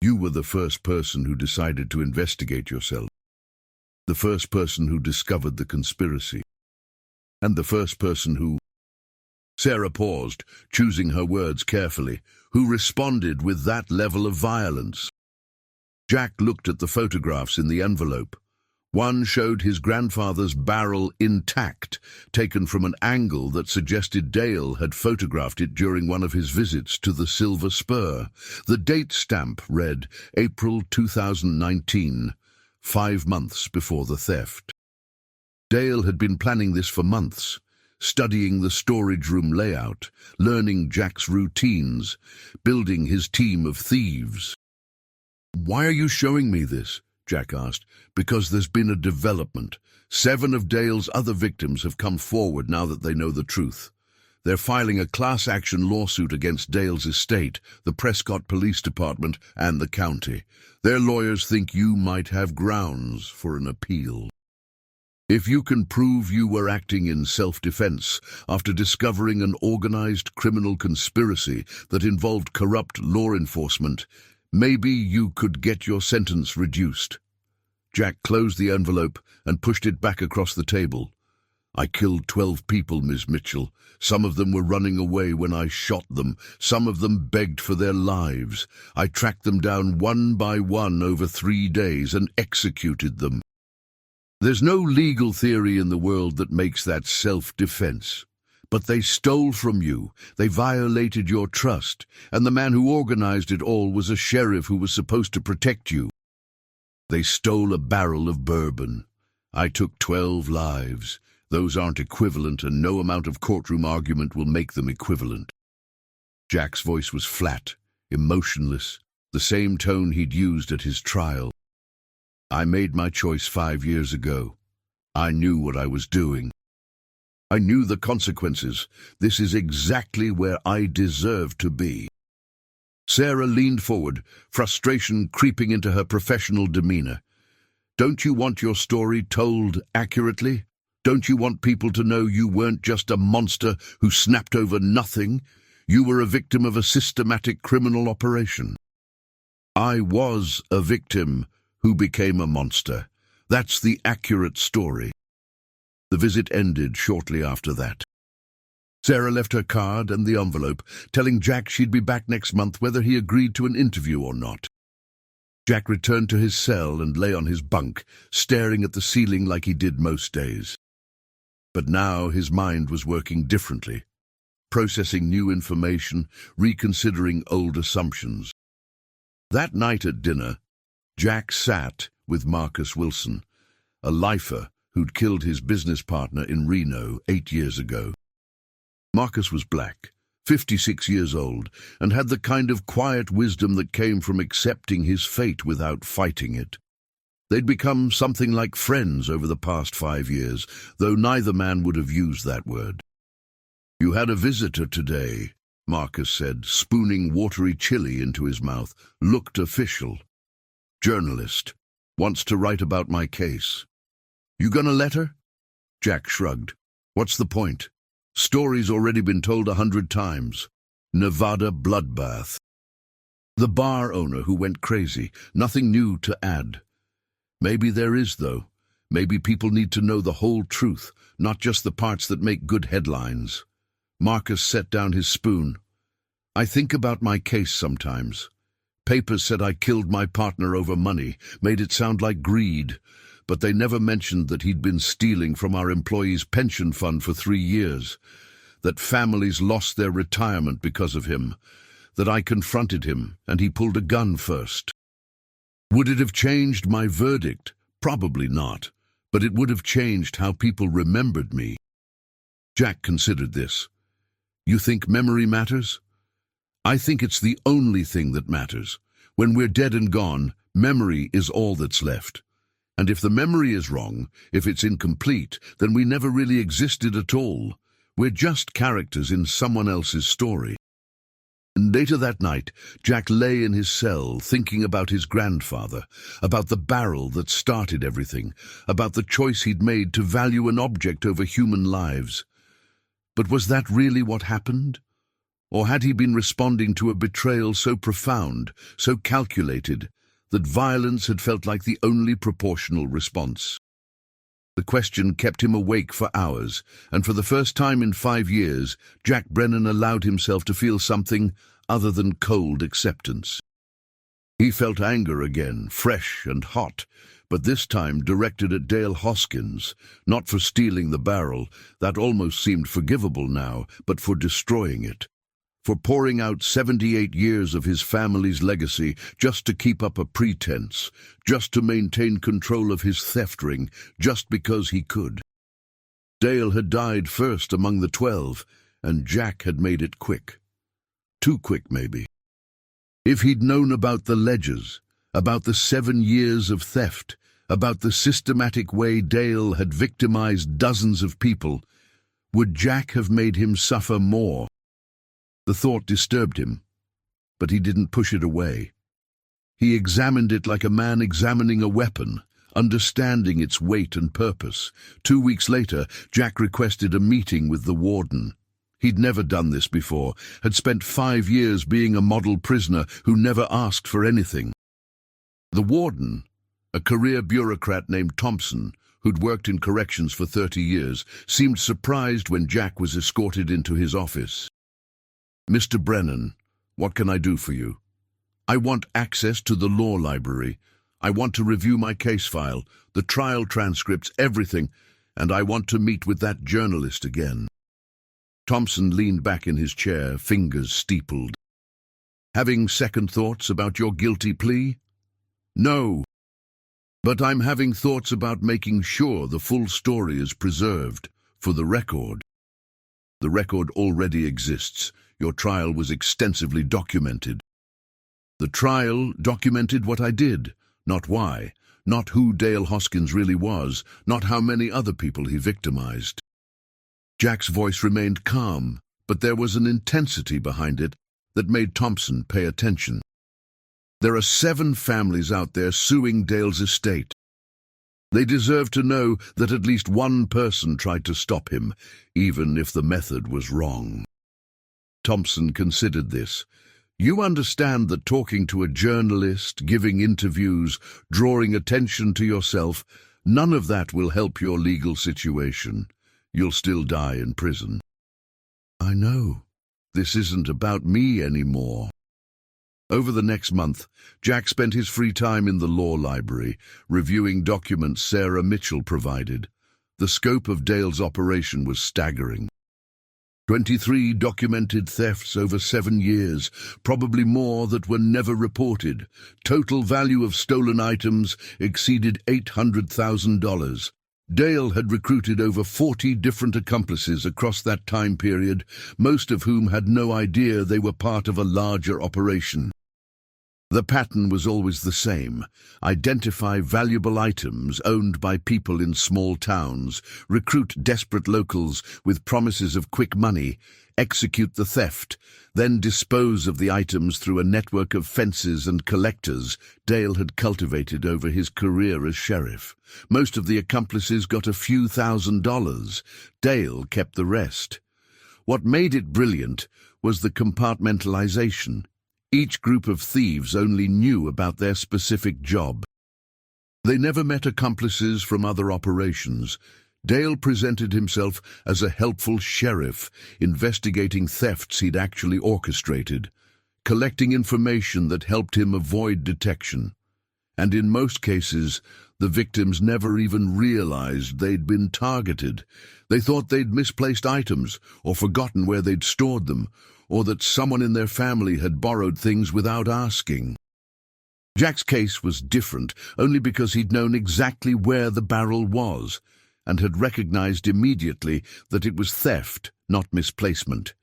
You were the first person who decided to investigate yourself, the first person who discovered the conspiracy, and the first person who— Sarah paused, choosing her words carefully, who responded with that level of violence. Jack looked at the photographs in the envelope. One showed his grandfather's barrel intact, taken from an angle that suggested Dale had photographed it during one of his visits to the Silver Spur. The date stamp read April 2019, 5 months before the theft. Dale had been planning this for months, studying the storage room layout, learning Jack's routines, building his team of thieves. "Why are you showing me this?" Jack asked. Because there's been a development. 7 of Dale's other victims have come forward now that they know the truth. They're filing a class-action lawsuit against Dale's estate, the Prescott Police Department, and the county. Their lawyers think you might have grounds for an appeal. If you can prove you were acting in self-defense after discovering an organized criminal conspiracy that involved corrupt law enforcement, maybe you could get your sentence reduced. Jack closed the envelope and pushed it back across the table. I killed 12 people, Miss Mitchell. Some of them were running away when I shot them. Some of them begged for their lives. I tracked them down one by one over 3 days and executed them. There's no legal theory in the world that makes that self-defense. But they stole from you, they violated your trust, and the man who organized it all was a sheriff who was supposed to protect you. They stole a barrel of bourbon. I took 12 lives. Those aren't equivalent, and no amount of courtroom argument will make them equivalent. Jack's voice was flat, emotionless, the same tone he'd used at his trial. I made my choice 5 years ago. I knew what I was doing. I knew the consequences. This is exactly where I deserve to be. Sarah leaned forward, frustration creeping into her professional demeanor. Don't you want your story told accurately? Don't you want people to know you weren't just a monster who snapped over nothing? You were a victim of a systematic criminal operation. I was a victim who became a monster. That's the accurate story. The visit ended shortly after that. Sarah left her card and the envelope, telling Jack she'd be back next month whether he agreed to an interview or not. Jack returned to his cell and lay on his bunk, staring at the ceiling like he did most days. But now his mind was working differently, processing new information, reconsidering old assumptions. That night at dinner, Jack sat with Marcus Wilson, a lifer who'd killed his business partner in Reno 8 years ago. Marcus was black, 56 years old, and had the kind of quiet wisdom that came from accepting his fate without fighting it. They'd become something like friends over the past 5 years, though neither man would have used that word. "You had a visitor today," Marcus said, spooning watery chili into his mouth. Looked official. "Journalist. Wants to write about my case." "You gonna let her?" Jack shrugged. "What's the point? Story's already been told 100 times. Nevada Bloodbath." The bar owner who went crazy, nothing new to add. Maybe there is, though. Maybe people need to know the whole truth, not just the parts that make good headlines. Marcus set down his spoon. "I think about my case sometimes. Papers said I killed my partner over money, made it sound like greed, but they never mentioned that he'd been stealing from our employees' pension fund for 3 years, that families lost their retirement because of him, that I confronted him and he pulled a gun first. Would it have changed my verdict? Probably not, but it would have changed how people remembered me." Jack considered this. "You think memory matters?" "I think it's the only thing that matters. When we're dead and gone, memory is all that's left. And if the memory is wrong, if it's incomplete, then we never really existed at all. We're just characters in someone else's story." And later that night, Jack lay in his cell thinking about his grandfather, about the barrel that started everything, about the choice he'd made to value an object over human lives. But was that really what happened? Or had he been responding to a betrayal so profound, so calculated, that violence had felt like the only proportional response? The question kept him awake for hours, and for the first time in 5 years, Jack Brennan allowed himself to feel something other than cold acceptance. He felt anger again, fresh and hot, but this time directed at Dale Hoskins, not for stealing the barrel, that almost seemed forgivable now, but for destroying it. For pouring out 78 years of his family's legacy just to keep up a pretense, just to maintain control of his theft ring, just because he could. Dale had died first among the 12, and Jack had made it quick. Too quick, maybe. If he'd known about the ledgers, about the 7 years of theft, about the systematic way Dale had victimized dozens of people. Would Jack have made him suffer more? The thought disturbed him, but he didn't push it away. He examined it like a man examining a weapon, understanding its weight and purpose. 2 weeks later, Jack requested a meeting with the warden. He'd never done this before, had spent 5 years being a model prisoner who never asked for anything. The warden, a career bureaucrat named Thompson, who'd worked in corrections for 30 years, seemed surprised when Jack was escorted into his office. "Mr. Brennan, what can I do for you?" "I want access to the law library. I want to review my case file, the trial transcripts, everything, and I want to meet with that journalist again." Thompson leaned back in his chair, fingers steepled. "Having second thoughts about your guilty plea?" "No, but I'm having thoughts about making sure the full story is preserved for the record." "The record already exists. Your trial was extensively documented." "The trial documented what I did, not why, not who Dale Hoskins really was, not how many other people he victimized." Jack's voice remained calm, but there was an intensity behind it that made Thompson pay attention. "There are 7 families out there suing Dale's estate. They deserve to know that at least one person tried to stop him, even if the method was wrong." Thompson considered this. "You understand that talking to a journalist, giving interviews, drawing attention to yourself, none of that will help your legal situation. You'll still die in prison." "I know. This isn't about me anymore." Over the next month, Jack spent his free time in the law library, reviewing documents Sarah Mitchell provided. The scope of Dale's operation was staggering. 23 documented thefts over 7 years, probably more that were never reported. Total value of stolen items exceeded $800,000. Dale had recruited over 40 different accomplices across that time period, most of whom had no idea they were part of a larger operation. The pattern was always the same: identify valuable items owned by people in small towns, recruit desperate locals with promises of quick money, execute the theft, then dispose of the items through a network of fences and collectors Dale had cultivated over his career as sheriff. Most of the accomplices got a few $1,000s. Dale kept the rest. What made it brilliant was the compartmentalization. Each group of thieves only knew about their specific job. They never met accomplices from other operations. Dale presented himself as a helpful sheriff, investigating thefts he'd actually orchestrated, collecting information that helped him avoid detection. And in most cases, the victims never even realized they'd been targeted. They thought they'd misplaced items, or forgotten where they'd stored them, or that someone in their family had borrowed things without asking. Jack's case was different only because he'd known exactly where the barrel was, and had recognized immediately that it was theft, not misplacement.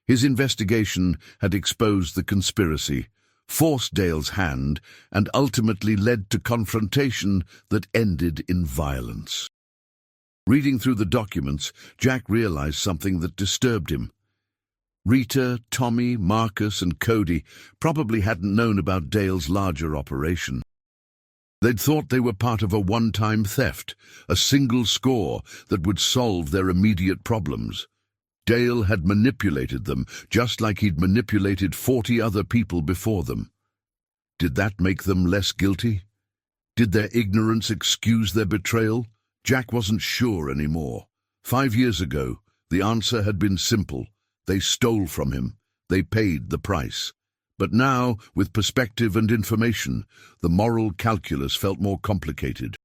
His investigation had exposed the conspiracy, forced Dale's hand, and ultimately led to confrontation that ended in violence. Reading through the documents, Jack realized something that disturbed him. Rita, Tommy, Marcus, and Cody probably hadn't known about Dale's larger operation. They'd thought they were part of a one-time theft, a single score that would solve their immediate problems. Dale had manipulated them, just like he'd manipulated 40 other people before them. Did that make them less guilty? Did their ignorance excuse their betrayal? Jack wasn't sure anymore. 5 years ago, the answer had been simple. They stole from him. They paid the price. But now, with perspective and information, the moral calculus felt more complicated.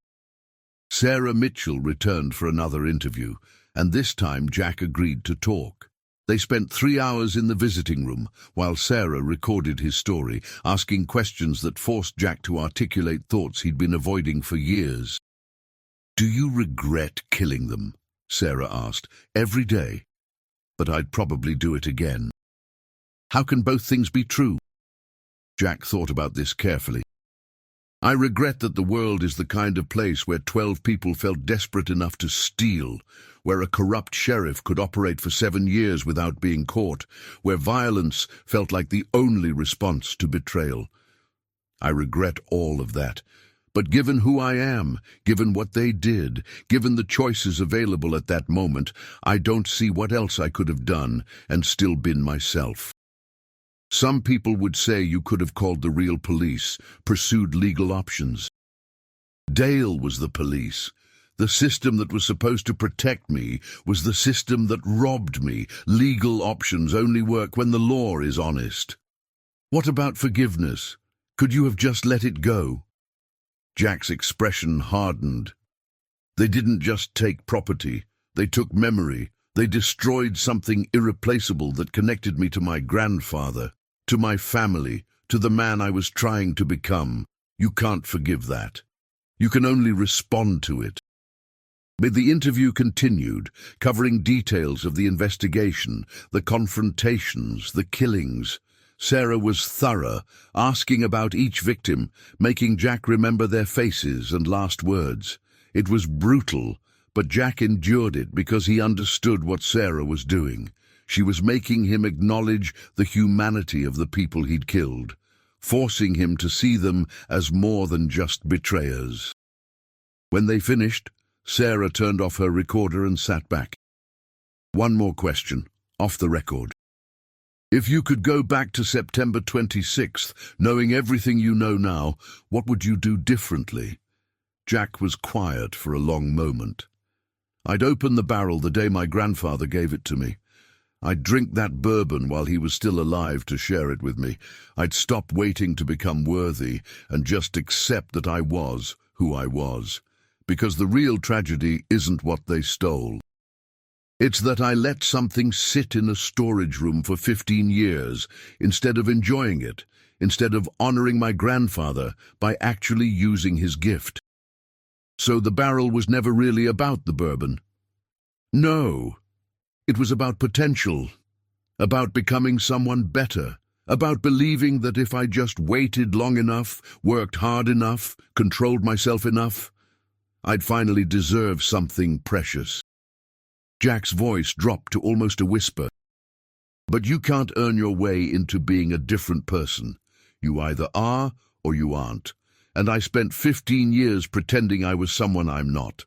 Sarah Mitchell returned for another interview, and this time Jack agreed to talk. They spent 3 hours in the visiting room, while Sarah recorded his story, asking questions that forced Jack to articulate thoughts he'd been avoiding for years. "Do you regret killing them?" Sarah asked. "Every day. But I'd probably do it again." "How can both things be true?" Jack thought about this carefully. I regret that the world is the kind of place where 12 people felt desperate enough to steal, where a corrupt sheriff could operate for 7 years without being caught, where violence felt like the only response to betrayal. I regret all of that. But given who I am, given what they did, given the choices available at that moment, I don't see what else I could have done and still been myself. Some people would say you could have called the real police, pursued legal options. Dale was the police. The system that was supposed to protect me was the system that robbed me. Legal options only work when the law is honest. What about forgiveness? Could you have just let it go? Jack's expression hardened. They didn't just take property, they took memory. They destroyed something irreplaceable that connected me to my grandfather, to my family, to the man I was trying to become. You can't forgive that. You can only respond to it. But the interview continued, covering details of the investigation, the confrontations, the killings. Sarah was thorough, asking about each victim, making Jack remember their faces and last words. It was brutal, but Jack endured it because he understood what Sarah was doing. She was making him acknowledge the humanity of the people he'd killed, forcing him to see them as more than just betrayers. When they finished, Sarah turned off her recorder and sat back. One more question, off the record. If you could go back to September 26th, knowing everything you know now, what would you do differently? Jack was quiet for a long moment. I'd open the barrel the day my grandfather gave it to me. I'd drink that bourbon while he was still alive to share it with me. I'd stop waiting to become worthy and just accept that I was who I was. Because the real tragedy isn't what they stole. It's that I let something sit in a storage room for 15 years instead of enjoying it, instead of honoring my grandfather by actually using his gift. So the barrel was never really about the bourbon. No, it was about potential, about becoming someone better, about believing that if I just waited long enough, worked hard enough, controlled myself enough, I'd finally deserve something precious. Jack's voice dropped to almost a whisper. But you can't earn your way into being a different person. You either are or you aren't. And I spent 15 years pretending I was someone I'm not.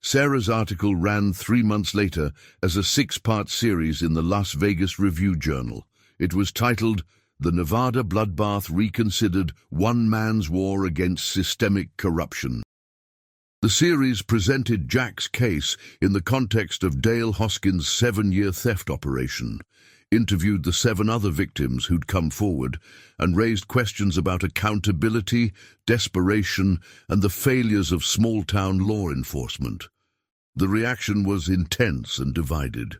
Sarah's article ran 3 months later as a 6-part series in the Las Vegas Review-Journal. It was titled, "The Nevada Bloodbath Reconsidered: One Man's War Against Systemic Corruption." The series presented Jack's case in the context of Dale Hoskins' 7-year theft operation, interviewed the 7 other victims who'd come forward, and raised questions about accountability, desperation, and the failures of small-town law enforcement. The reaction was intense and divided.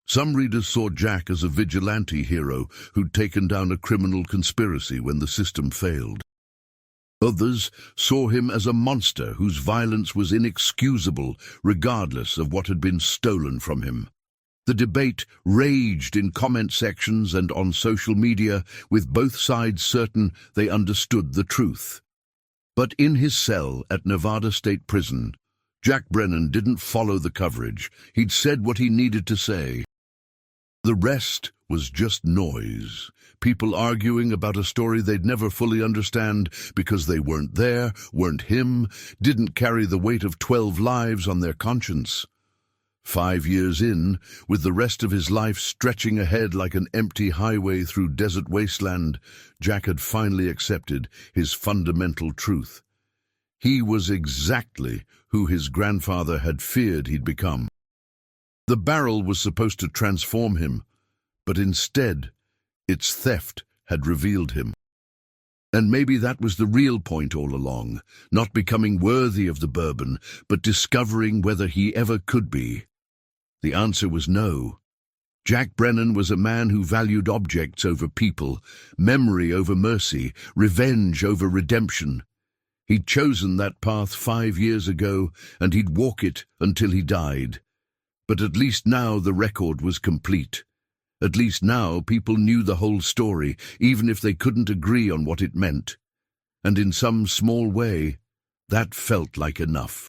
Some readers saw Jack as a vigilante hero who'd taken down a criminal conspiracy when the system failed. Others saw him as a monster whose violence was inexcusable regardless of what had been stolen from him. The debate raged in comment sections and on social media, with both sides certain they understood the truth. But in his cell at Nevada State Prison, Jack Brennan didn't follow the coverage. He'd said what he needed to say. The rest was just noise. People arguing about a story they'd never fully understand because they weren't there, weren't him, didn't carry the weight of 12 lives on their conscience. 5 years in, with the rest of his life stretching ahead like an empty highway through desert wasteland, Jack had finally accepted his fundamental truth. He was exactly who his grandfather had feared he'd become. The barrel was supposed to transform him, but instead, its theft had revealed him. And maybe that was the real point all along, not becoming worthy of the bourbon, but discovering whether he ever could be. The answer was no. Jack Brennan was a man who valued objects over people, memory over mercy, revenge over redemption. He'd chosen that path 5 years ago, and he'd walk it until he died. But at least now the record was complete. At least now people knew the whole story, even if they couldn't agree on what it meant. and in some small way, that felt like enough.